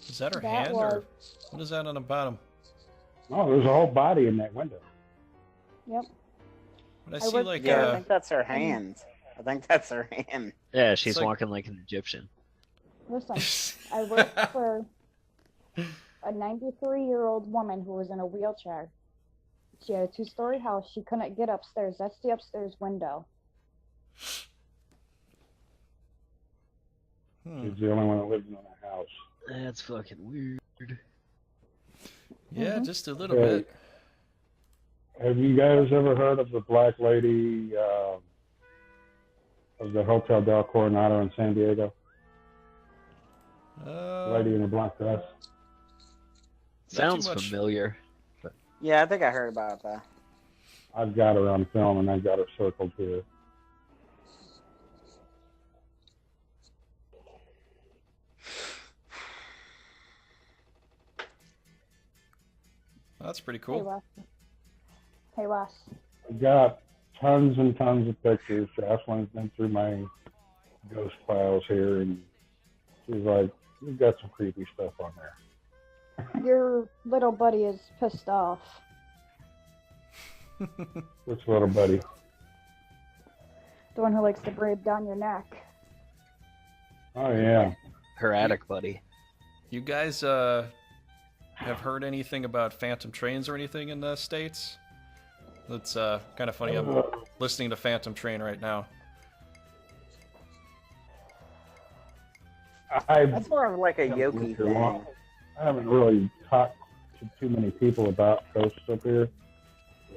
Is that her That hand, was- or what is that on the bottom? No, there's a whole body in that window. Yep. But I I see worked- like Yeah, I think that's her hand. I think that's her hand. Yeah, she's like- walking like an Egyptian. Listen, I worked for a 93-year-old woman who was in a wheelchair. She had a 2-story house. She couldn't get upstairs. That's the upstairs window. She's the only one that lives in a house. That's fucking weird. Yeah, Mhm. just a little Okay. bit. Have you guys ever heard of the black lady of the Hotel del Coronado in San Diego? Lady in a black dress. Sounds much. familiar. Yeah, I think I heard about that. I've got her on film, and I've got her circled here. That's pretty Hey, cool. Wes. Hey, Wes. I've got tons and tons of pictures. Jocelyn's been through my ghost files here, and she's like, "You've got some creepy stuff on there." Your little buddy is pissed off. Which little buddy? The one who likes to braid down your neck. Oh yeah. Her attic buddy. You guys have heard anything about phantom trains or anything in the States? That's kind of funny. I'm listening to Phantom Train right now. That's more of like a Yoki thing. I haven't really talked to too many people about ghosts up here.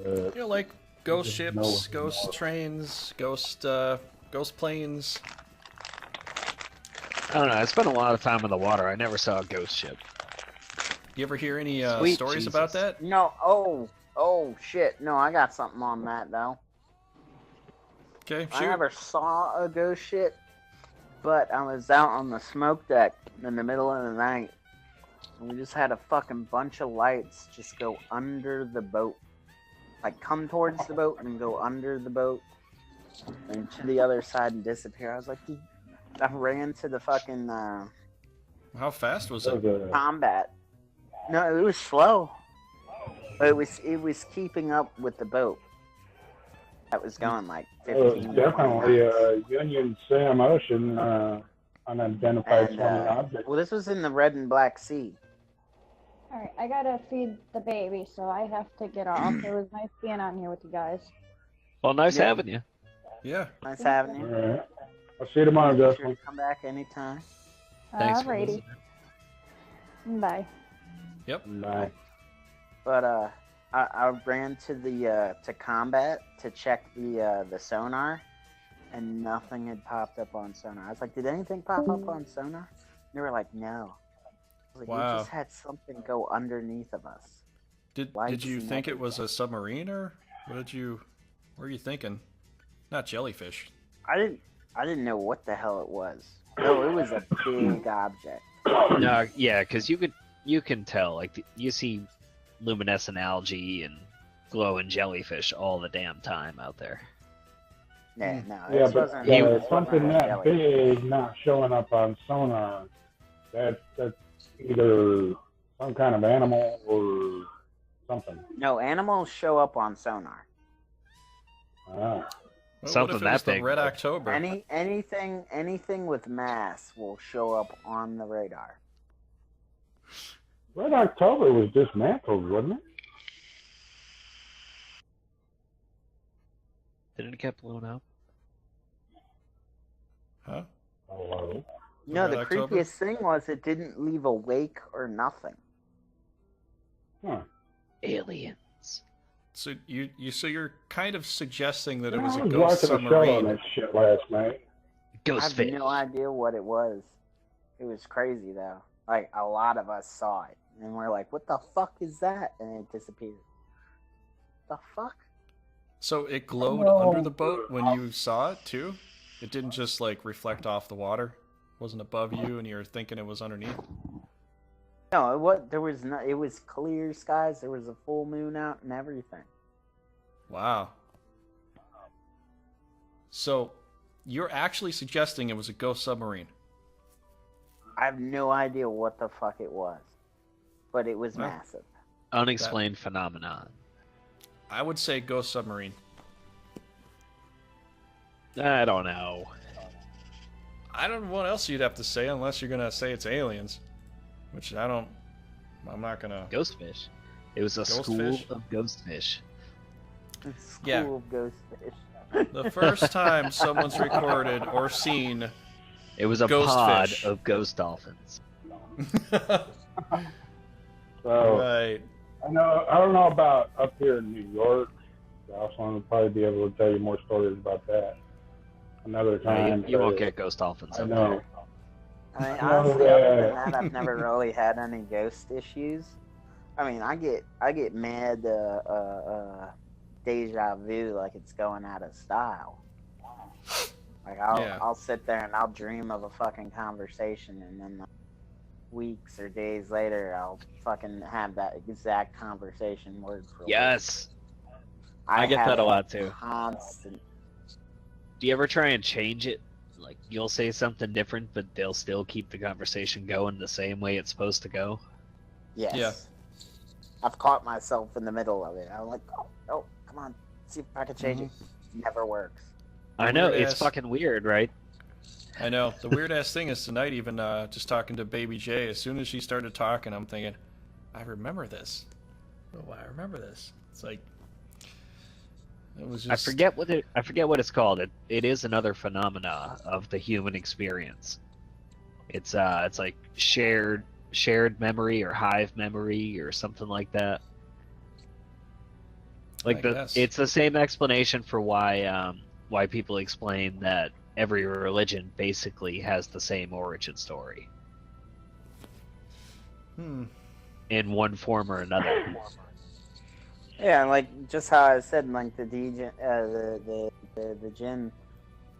You know, like ghost ships, No. ghost trains, ghost planes. I don't know. I spent a lot of time in the water. I never saw a ghost ship. You ever hear any Sweet stories Jesus. about that? No, oh shit. No, I got something on that though. Okay, I shoot. never saw a ghost ship, but I was out on the smoke deck in the middle of the night, and we just had a fucking bunch of lights just go under the boat. Like, come towards the boat and go under the boat, and to the other side and disappear. I was like, dude, I ran to the fucking How fast was it? combat. No, it was slow, but it was keeping up with the boat. That was going like 15 It was definitely 20 knots. Union Sam Ocean unidentified And, swimming object. well, this was in the Red and Black Sea. Alright, I gotta feed the baby, so I have to get off. It was nice being on here with you guys. Well, nice Yeah. having you. Yeah. Nice having you. All right. I'll see you tomorrow, Be sure Justin. to come back anytime. Thanks for Alrighty. listening. Bye. Yep. Bye. But I ran to the to combat to check the sonar, and nothing had popped up on sonar. I was like, did anything pop up on sonar? They were like, no. I was like, Wow. we just had something go underneath of us. Did Lights you and think it was everything. a submarine, or what were you thinking? Not jellyfish. I didn't know what the hell it was. No, it was a big object. No, yeah, because you can tell. Like, you see luminescent algae and glowing jellyfish all the damn time out there. Yeah, no, Yeah, this but wasn't, this wasn't something a that jellyfish. big not showing up on sonar, that's either some kind of animal or something. No, animals show up on sonar. Ah. Well, Something what if it was that the big. Red October? Anything with mass will show up on the radar. Red October was dismantled, wasn't it? Didn't it get blown up? Huh? Hello. No, Red the October? creepiest thing was it didn't leave a wake or nothing. Huh. Aliens. So you're kind of suggesting that it I was a was ghost watching a show on submarine. that shit last night. I Ghost have fish. no idea what it was. It was crazy though. Like a lot of us saw it, and we're like, "What the fuck is that?" And it disappeared. The fuck? So it glowed No. under the boat when you saw it too? It didn't just like reflect off the water? It wasn't above you and you're thinking it was underneath? No, it was. There was no. It was clear skies. There was a full moon out and everything. Wow. So you're actually suggesting it was a ghost submarine? I have no idea what the fuck it was, but it was Well, massive. Unexplained phenomenon. I would say ghost submarine. I don't know. I don't know what else you'd have to say unless you're gonna say it's aliens. Which I'm not gonna... Ghost fish. It was a Ghost school fish? of ghost fish. School Yeah. of ghost fish. The first time someone's recorded or seen... It was a Ghost pod fish. of ghost dolphins. So Right. I don't know about up here in New York. Jocelyn will probably be able to tell you more stories about that another time. You won't get ghost dolphins I up know. there. I mean, No, honestly, other than that, I've never really had any ghost issues. I mean, I get mad deja vu like it's going out of style. Like I'll sit there and I'll dream of a fucking conversation, and then weeks or days later I'll fucking have that exact conversation word for word. Yes. I get have that a lot too. Constant. Do you ever try and change it? Like, you'll say something different, but they'll still keep the conversation going the same way it's supposed to go? Yes. Yeah. I've caught myself in the middle of it. I'm like, oh, come on, see if I can change it. Never works. I know, Weird it's ass. fucking weird, right? I know. The weird ass thing is tonight, even just talking to Baby J, as soon as she started talking, I'm thinking, I remember this. Oh, I remember this. It's like it was just. I forget what it's called. It is another phenomena of the human experience. It's like shared memory or hive memory or something like that. Like it's the same explanation for why people explain that every religion basically has the same origin story. In one form or another. Yeah, like just how I said, like the jinn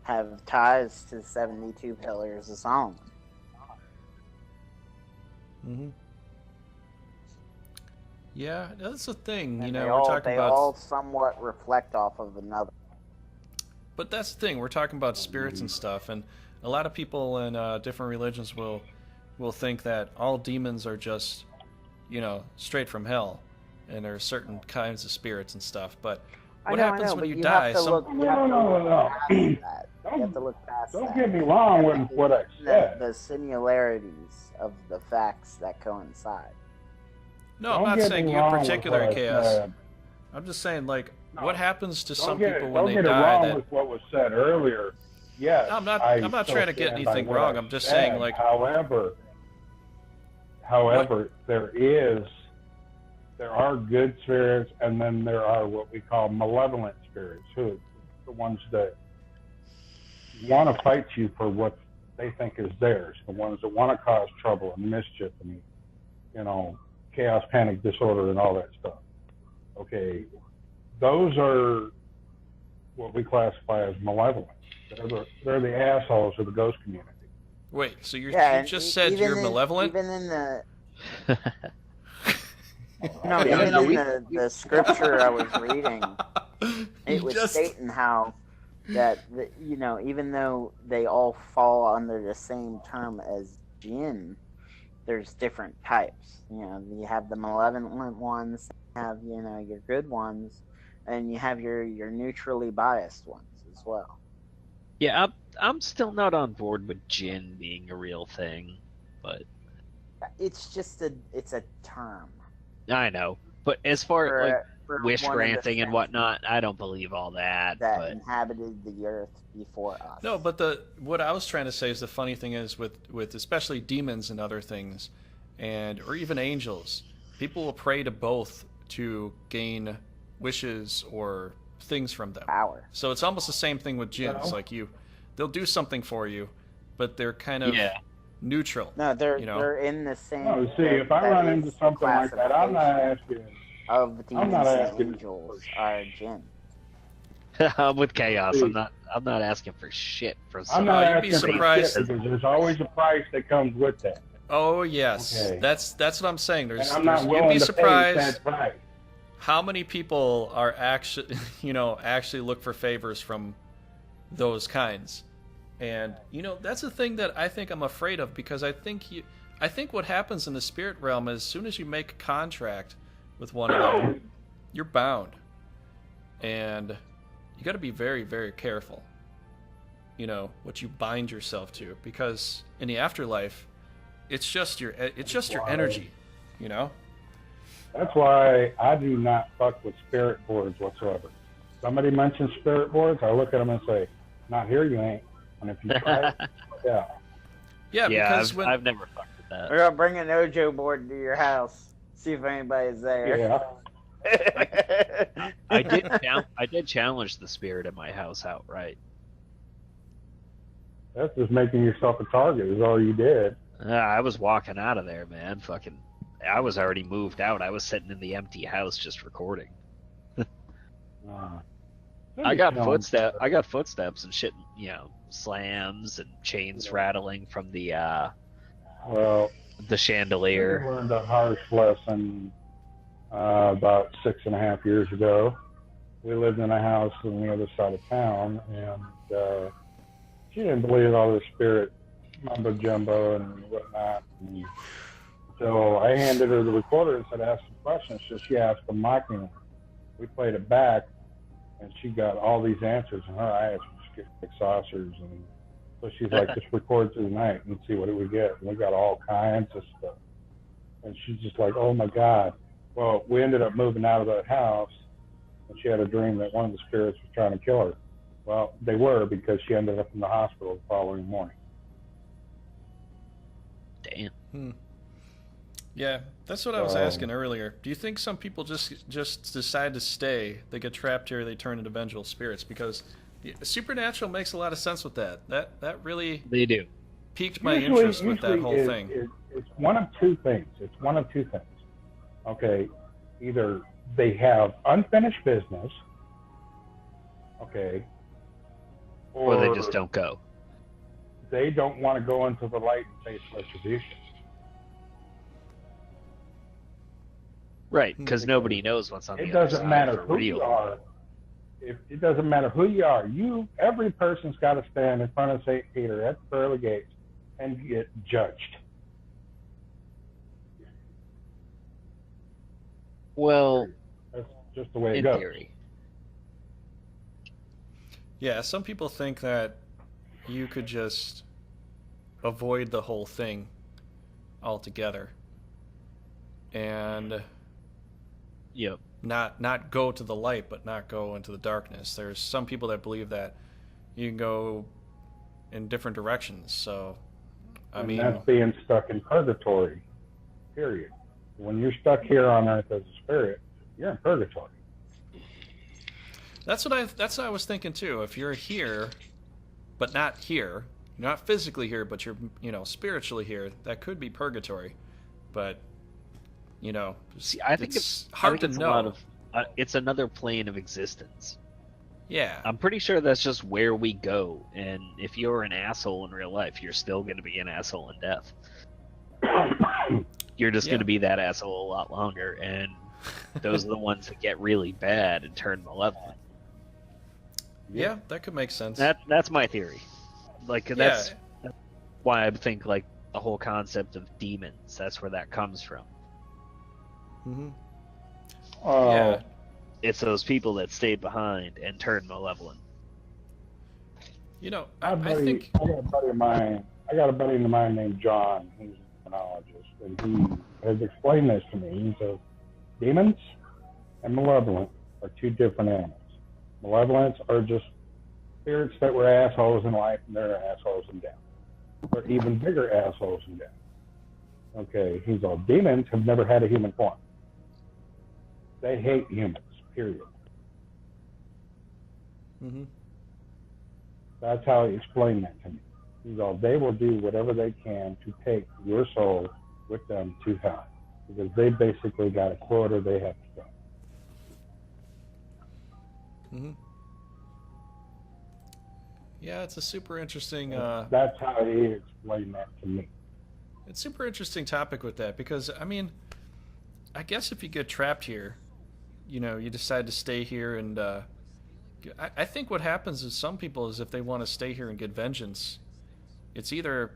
have ties to the 72 pillars of Solomon. Yeah, that's the thing. And We're talking they about. all somewhat reflect off of another. But that's the thing. We're talking about spirits and stuff, and a lot of people in different religions will think that all demons are just, straight from hell, and there are certain kinds of spirits and stuff. But what happens when you die? No. You have to look past that. Don't get me wrong with what I said. The similarities of the facts that coincide. No, I'm not saying you in particular, Chaos. I'm just saying, like, what happens to some people when they die? Don't get it wrong with what was said earlier. Yes, I'm not trying to get anything wrong. I'm just saying, like. However, there are good spirits, and then there are what we call malevolent spirits, who are the ones that want to fight you for what they think is theirs, the ones that want to cause trouble and mischief and, chaos, panic, disorder, and all that stuff. Okay, those are what we classify as malevolent. They're the assholes of the ghost community. Wait, so you just said you're malevolent? Even in the no, even in the scripture I was reading, it was stating how that even though they all fall under the same term as jinn, there's different types. You have the malevolent ones, you have your good ones, and you have your neutrally biased ones as well. Yeah, I'm still not on board with jinn being a real thing, but it's just it's a term. I know, but as far as wish granting and whatnot, I don't believe all that. That inhabited the earth before us. No, but what I was trying to say is the funny thing is with especially demons and other things, or even angels, people will pray to both to gain wishes or things from them. Power. So it's almost the same thing with jinns. Like they'll do something for you, but they're kind of neutral. No, they're in the same. No, see, if I run into something like that, I'm not asking. Of demons and angels are jinn. I'm with Chaos. I'm not asking for shit for I'm not asking for shit because there's always a price that comes with that. Oh yes, okay. That's what I'm saying. You'd be surprised how many people are actually look for favors from those kinds. And that's the thing that I think I'm afraid of, because I think what happens in the spirit realm is as soon as you make a contract with one another, you're bound, and you got to be very, very careful. What you bind yourself to, because in the afterlife, it's just your energy. That's why I do not fuck with spirit boards whatsoever. Somebody mentions spirit boards, I look at them and say, "Not here, you ain't." And if you try it, yeah, because I've never fucked with that. We're gonna bring an Ojo board to your house. See if anybody's there. Yeah. I did challenge the spirit in my house outright. That's just making yourself a target. Is all you did. I was walking out of there, man. I was already moved out. I was sitting in the empty house just recording. I got footsteps and shit. Slams and chains rattling from the chandelier. I learned a harsh lesson about 6.5 years ago. We lived in a house on the other side of town, and she didn't believe all this spirit mumbo jumbo and whatnot. And so I handed her the recorder and said, "Ask some questions." So she asked them mockingly. We played it back, and she got all these answers, and her eyes were like saucers. And so she's like, "Just record through the night and see what we get." And we got all kinds of stuff. And she's just like, oh my God. Well, we ended up moving out of that house, and she had a dream that one of the spirits was trying to kill her. Well, they were, because she ended up in the hospital the following morning. Damn. Yeah, that's what I was asking earlier. Do you think some people just decide to stay? They get trapped here, they turn into vengeful spirits? Because supernatural makes a lot of sense with that. That really They do. piqued my interest with that whole Usually thing. It's one of two things. Okay, either they have unfinished business, okay, Or they just don't go. They don't want to go into the light and face retribution. Right, because nobody knows what's on the It other doesn't side matter for who real. you are. It doesn't matter who you are. Every person's got to stand in front of St. Peter at the pearly gates and get judged. Well, That's just the way it in goes. theory. Yeah, some people think that you could just avoid the whole thing altogether and Yep. not go to the light, but not go into the darkness. There's some people that believe that you can go in different directions. So, I mean, that's being stuck in purgatory. Period. When you're stuck here on earth as a spirit, you're in purgatory. that's what I was thinking too. If you're here, but not here, you're not physically here, but you're spiritually here, that could be purgatory. But See, I think it's hard to know. It's another plane of existence. Yeah. I'm pretty sure that's just where we go. And if you're an asshole in real life, you're still going to be an asshole in death. You're just going to be that asshole a lot longer. And those are the ones that get really bad and turn malevolent. Yeah, that could make sense. That's my theory. That's why I think the whole concept of demons. That's where that comes from. Mm-hmm. Yeah. It's those people that stayed behind and turned malevolent. I think I got a buddy of mine named John. He's a demonologist, and he has explained this to me. He says demons and malevolent are two different animals. Malevolents are just spirits that were assholes in life, and they're assholes in death. They're even bigger assholes in death. Okay, he's all demons have never had a human form. They hate humans. Period. Mm-hmm. That's how he explained that to me. He's all, they will do whatever they can to take your soul with them to hell, because they basically got a quota they have to go. Mm-hmm. Yeah, it's a super interesting. That's how he explained that to me. It's super interesting topic with that, because I guess if you get trapped here, you decide to stay here, and I think what happens is some people is if they want to stay here and get vengeance, it's either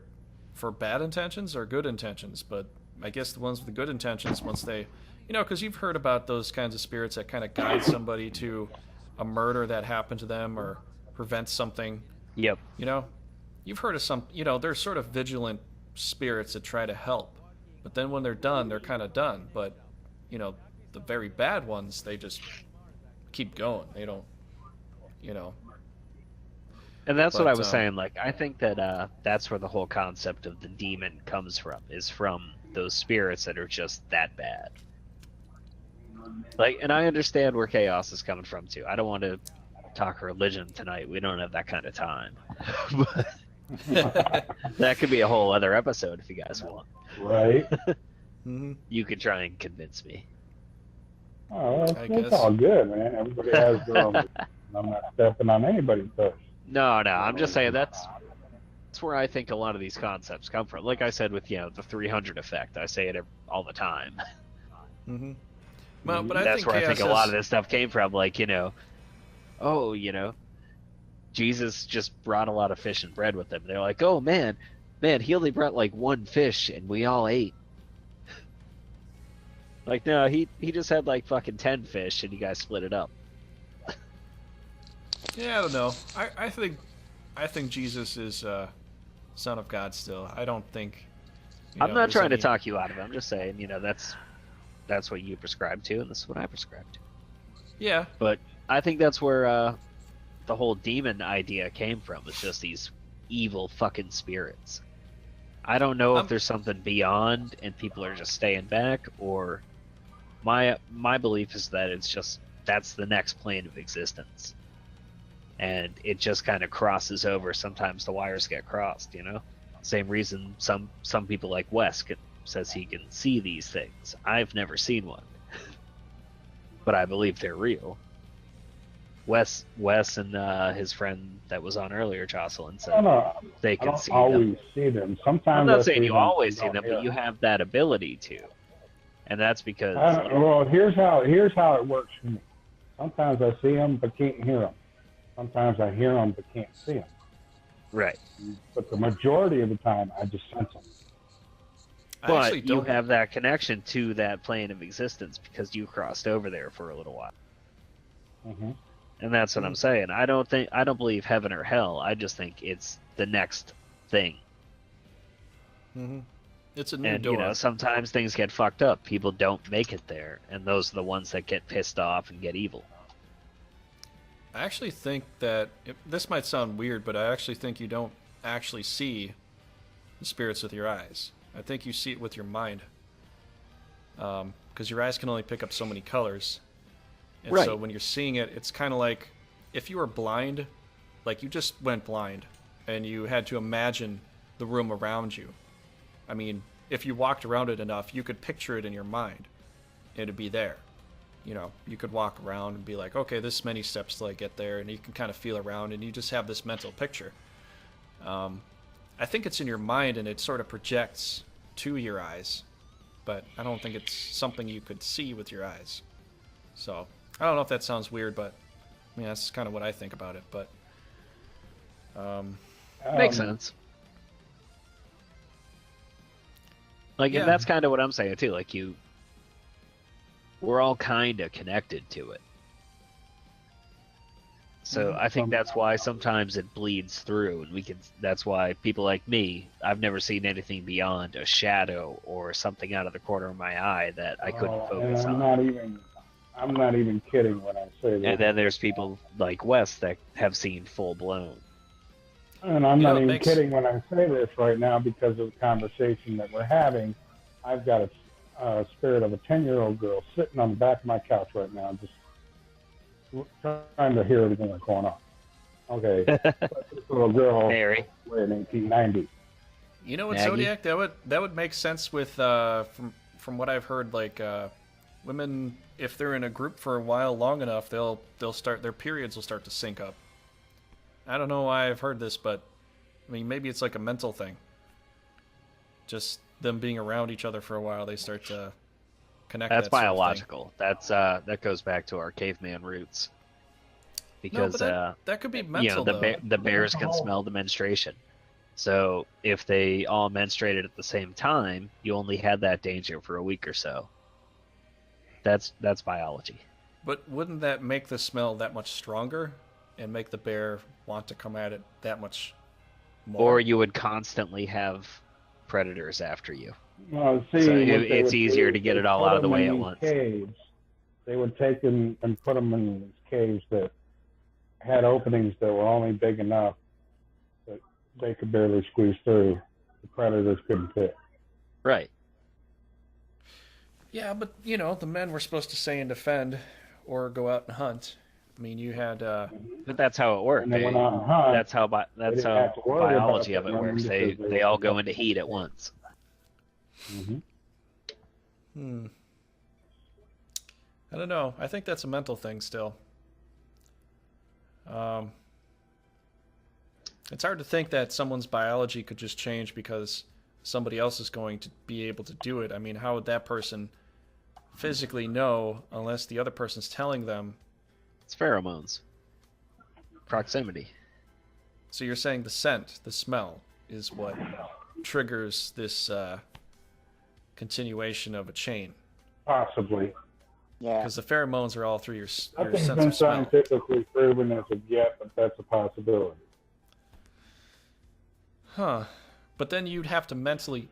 for bad intentions or good intentions. But I guess the ones with the good intentions, once they, because you've heard about those kinds of spirits that kind of guide somebody to a murder that happened to them or prevent something. Yep. You've heard of some, they're sort of vigilant spirits that try to help, but then when they're done, they're kind of done. But the very bad ones, they just keep going. They don't, And that's what I was saying. I think that that's where the whole concept of the demon comes from, is from those spirits that are just that bad. And I understand where chaos is coming from too. I don't want to talk religion tonight. We don't have that kind of time. But that could be a whole other episode if you guys want. Right? Mm-hmm. You could try and convince me. Oh, it's all good, man. Everybody has their own. I'm not stepping on anybody's toes. No, I'm just saying that's where I think a lot of these concepts come from. Like I said with the 300 effect, I say it all the time. Mm-hmm. Well, but that's where I think a lot of this stuff came from. Jesus just brought a lot of fish and bread with him. They're like, oh man, he only brought one fish and we all ate. No, he just had fucking 10 fish and you guys split it up. Yeah, I don't know. I think Jesus is Son of God still. I don't think I'm not is trying to any- talk you out of it. I'm just saying, that's what you prescribe to, and this is what I prescribe to. Yeah, But I think that's where the whole demon idea came from. It's just these evil fucking spirits. I don't know if there's something beyond, and people are just staying back, or my belief is that it's just that's the next plane of existence, and it just kind of crosses over. Sometimes the wires get crossed, Same reason some people like Wes says he can see these things. I've never seen one, but I believe they're real. Wes and his friend that was on earlier, Jocelyn, said they can see them. I don't always see them. Sometimes I'm not I saying see you them, always see don't them, hear but you have that ability to, and that's because well, here's how it works for me. Sometimes I see them but can't hear them. Sometimes I hear them but can't see them. right. But the majority of the time, I just sense them. I actually But you don't. have that connection to that plane of existence because you crossed over there for a little while. Mm-hmm. And that's what I'm saying. I don't believe heaven or hell. I just think it's the next thing. Mm-hmm. It's a new And door. sometimes things get fucked up. People don't make it there, and those are the ones that get pissed off and get evil. I actually think that this might sound weird, but I actually think you don't actually see the spirits with your eyes. I think you see it with your mind, because your eyes can only pick up so many colors. And Right. so when you're seeing it, it's kind of like if you were blind, like you just went blind, and you had to imagine the room around you. I mean, if you walked around it enough, you could picture it in your mind. It'd be there. You could walk around and be like, okay, this many steps till I get there, and you can kind of feel around, and you just have this mental picture. I think it's in your mind, and it sort of projects to your eyes, but I don't think it's something you could see with your eyes. So, I don't know if that sounds weird, but I mean, that's kind of what I think about it, but... Makes sense. Like, Yeah. and that's kind of what I'm saying, too. Like, we're all kind of connected to it. So I think that's why sometimes it bleeds through, and that's why people like me, I've never seen anything beyond a shadow or something out of the corner of my eye that I couldn't focus and on. I'm not even kidding when I say that. And then there's people like Wes that have seen full blown. And I'm not it even makes- kidding when I say this right now because of the conversation that we're having. I've got a spirit of a 10-year-old girl sitting on the back of my couch right now, just trying to hear everything that's going on. Okay, this little girl Mary. in 1890. You know what, Maggie? Zodiac? That would make sense with from what I've heard. Like women, if they're in a group for a while, long enough, they'll start their periods will start to sync up. I don't know why I've heard this, but I mean maybe it's like a mental thing. Just them being around each other for a while, they start to connect. That's that sort of thing. biological. That goes back to our caveman roots. Because No, but that could be mental. the bears can smell the menstruation. So if they all menstruated at the same time, you only had that danger for a week or so. That's biology. But wouldn't that make the smell that much stronger and make the bear want to come at it that much more? Or you would constantly have predators after you. Well, see, So what it's they would easier do to is get they it all put out of the them way in at these once. Caves. They would take them and put them in these caves that had openings that were only big enough that they could barely squeeze through. The predators couldn't fit. Right. Yeah, but the men were supposed to stay and defend or go out and hunt. I mean, you had But that's how it worked. And they went out and hunt. That's how didn't have to worry about biology of it them works. because They all go into heat at once. Mm-hmm. I don't know. I think that's a mental thing still. It's hard to think that someone's biology could just change because somebody else is going to be able to do it. I mean, how would that person physically know unless the other person's telling them? It's pheromones. Proximity. So you're saying the scent, the smell, is what triggers this continuation of a chain? Possibly. Yeah. Because the pheromones are all through your sense Nothing's been of smell. scientifically proven as of yet, but that's a possibility. Huh. But then you'd have to mentally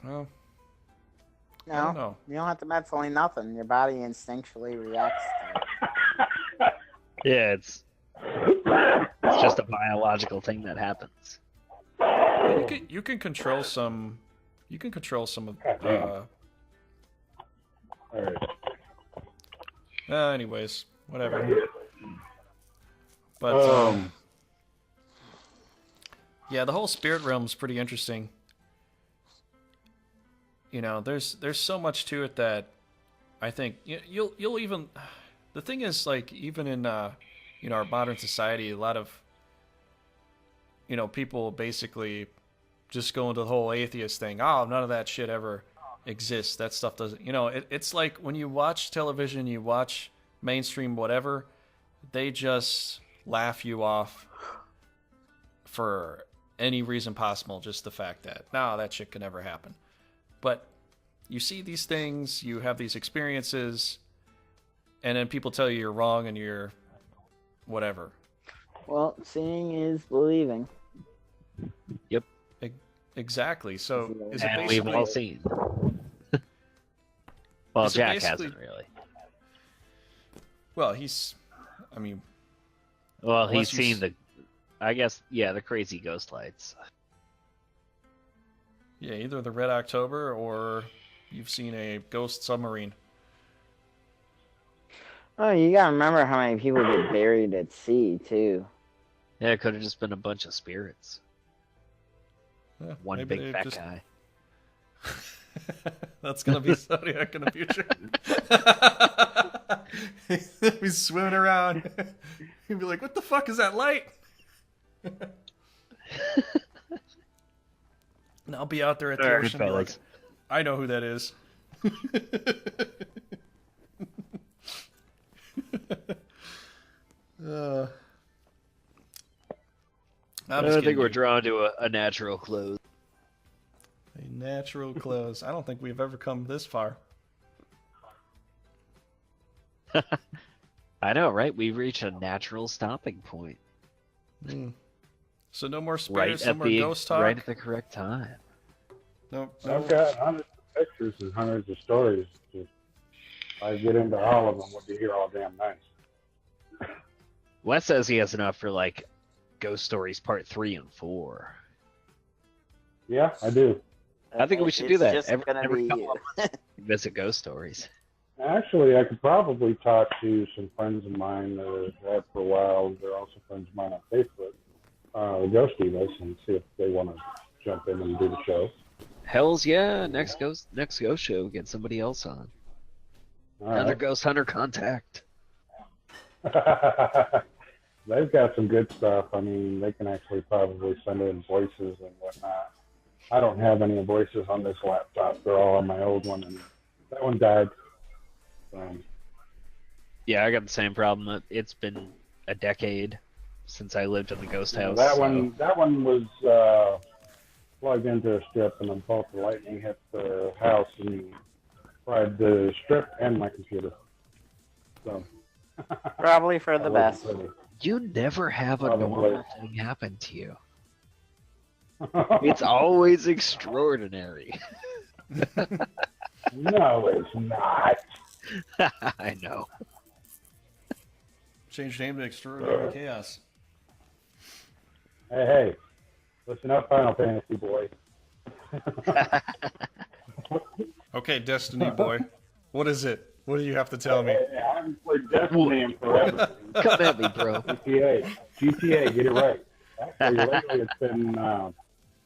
Well, I No, don't know. you don't have to mentally nothing. Your body instinctually reacts to it. Yeah, it's just a biological thing that happens. You can control some. You can control some of. All right. Anyways, whatever. But yeah, the whole spirit realm is pretty interesting. You know, there's so much to it that I think you'll even. The thing is, like, even in our modern society, a lot of people basically just go into the whole atheist thing. Oh, none of that shit ever exists. That stuff doesn't. It's like when you watch television, you watch mainstream whatever, they just laugh you off for any reason possible. Just the fact that no, that shit can never happen. But you see these things, you have these experiences, and then people tell you you're wrong and you're whatever. Well, seeing is believing. Yep. Exactly. So is it And basically... we've all seen. Well, Is it Jack basically- hasn't really. Well, he's... I mean... Well, Unless he's you seen the... I guess, yeah, the crazy ghost lights. Yeah, either the Red October or you've seen a ghost submarine. Oh, you gotta remember how many people get buried at sea, too. Yeah, it could have just been a bunch of spirits. Yeah, One maybe big they fat just- guy. That's gonna be Zodiac in the future. He'll be swimming around. He'll be like, "What the fuck is that light?" And I'll be out there at the Alright, ocean, and be like, fellas. "I know who that is." I'm just I think kidding, we're dude. drawn to a natural close. A natural close. I don't think we've ever come this far. I know, right? We've reached a natural stopping point. So no more Right spirits, no at more the ghost talk. right at the correct time. No, I've got hundreds of pictures and hundreds of stories. Just, I get into all of them. Would be here all damn night. Wes says he has enough for like Ghost Stories Part 3 and 4. Yeah, I do. I think we should do It's that. just gonna Every be couple you. of months, visit Ghost Stories. Actually, I could probably talk to some friends of mine that I've had for a while. They're also friends of mine on Facebook, the Ghost Divas, and see if they want to jump in and do the show. Hells yeah! Next ghost show, get somebody else on. All Another right. Ghost Hunter contact. They've got some good stuff. I mean, they can actually probably send in voices and whatnot. I don't have any voices on this laptop. They're all on my old one, and that one died. Yeah, I got the same problem. It's been a decade since I lived in the ghost house. That so- one was plugged into a strip, and then both the lightning hit the house and fried the strip and my computer. So Probably for the that best. wasn't pretty. You never have a Probably. normal thing happen to you. It's always extraordinary. No, it's not. I know. change name to Extraordinary Chaos. Hey, listen up, Final Fantasy boy. Okay, Destiny boy. What is it? What do you have to tell me? I haven't played Destiny in forever. Come at me, bro. GTA, get it right. Actually, lately it's been.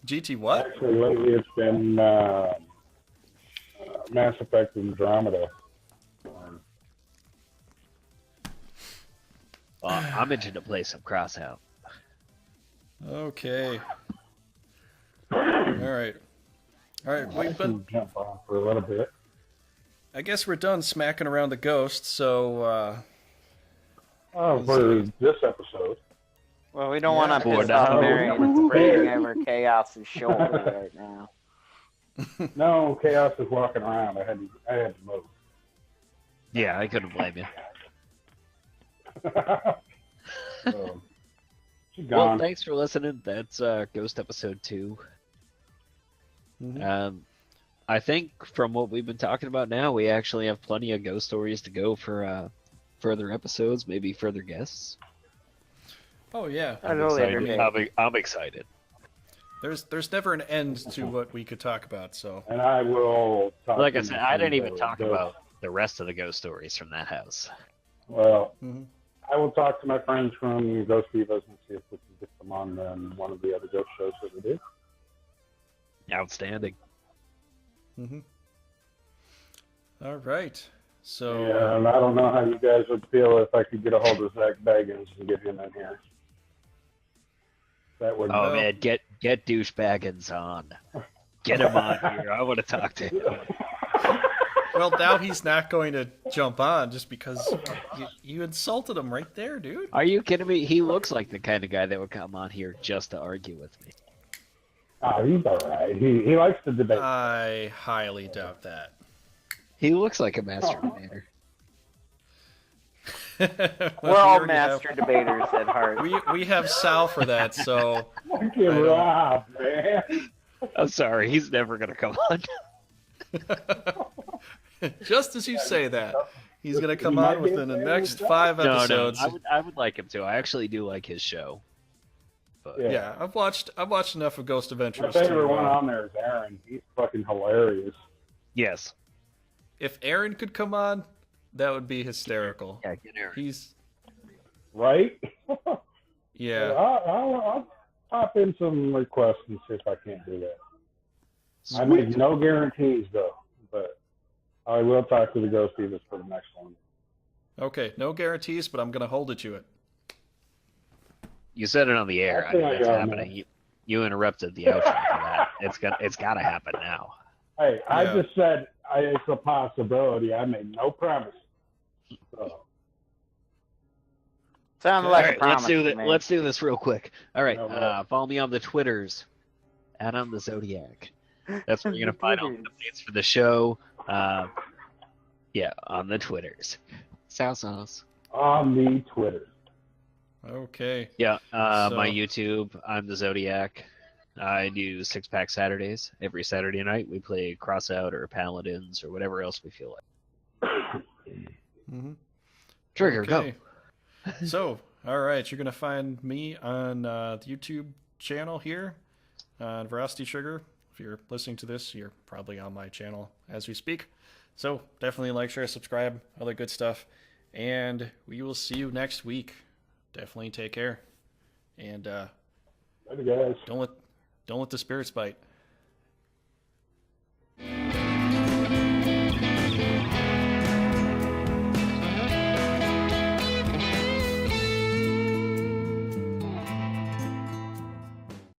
GT what? Actually, lately it's been Mass Effect Andromeda. I'm itching to play some Crossout. Okay. Alright. Alright, I we've been... can jump on for a little bit. I guess we're done smacking around the ghost, so, For this episode. Well, we don't want to For piss now. off Mary that's breathing over Chaos's shoulder right now. No, Chaos is walking around. I had to move. Yeah, I couldn't blame you. So, she's Well, gone. thanks for listening. That's Ghost Episode 2. Mhm. I think from what we've been talking about now, we actually have plenty of ghost stories to go for further episodes, maybe further guests. Oh yeah. I know later Excited. date. I'm excited. There's never an end to what we could talk about. So And I will talk Like to I said, my I didn't friends even that talk would go- about the rest of the ghost stories from that house. Well, Mhm. I will talk to my friends from Ghost Divas and see if we can get them on one of the other ghost shows that we do. Outstanding. All right. So And I don't know how you guys would feel if I could get a hold of Zach Baggins and get him in here. That would. Oh Well- man, get douchebaggins on. Get him on here. I want to talk to him. well, now he's not going to jump on just because you insulted him right there, dude. Are you kidding me? He looks like the kind of guy that would come on here just to argue with me. Oh, he's all right. He likes to debate. I highly doubt that. He looks like a master debater. We're all master debaters at heart. We have Sal for that, so Fucking I don't- Rob, man. I'm sorry, he's never gonna come on. just as you say that, he's gonna come He might on be within the okay next with that. 5 No, episodes. I would like him to. I actually do like his show. But Yeah. Yeah, I've watched enough of Ghost My Adventures. favorite one To, on there is Aaron. He's fucking hilarious. yes, if Aaron could come on, that would be hysterical. yeah, get Aaron. He's Right? yeah. I'll pop in some requests and see if I can't do that. I make no guarantees, though, but I will talk to the Ghost Divas for the next one. Okay, no guarantees, but I'm gonna hold it to it. You said it on the air. I I mean, feel that's like, happening. You interrupted the outro for that. It's got to happen now. Hey, I Yeah. just said it's a possibility. I made no promise. So, Sounds All like right, a promise to me. let's do this real quick. All right, No, no. follow me on the Twitters, Adam the Zodiac. That's where you're gonna find all the updates for the show. Yeah, on the Twitters. Sauce. on the Twitter. Okay. Yeah, So- my YouTube, I'm the Zodiac. I do 6-pack Saturdays. Every Saturday night we play Crossout or Paladins or whatever else we feel like. Mhm. Trigger, go. Okay. So, all right, you're gonna find me on the YouTube channel here on VeracityTrigger. If you're listening to this, you're probably on my channel as we speak. So definitely like, share, subscribe, all that good stuff, and we will see you next week. Definitely take care, and Later, guys. don't let the spirits bite.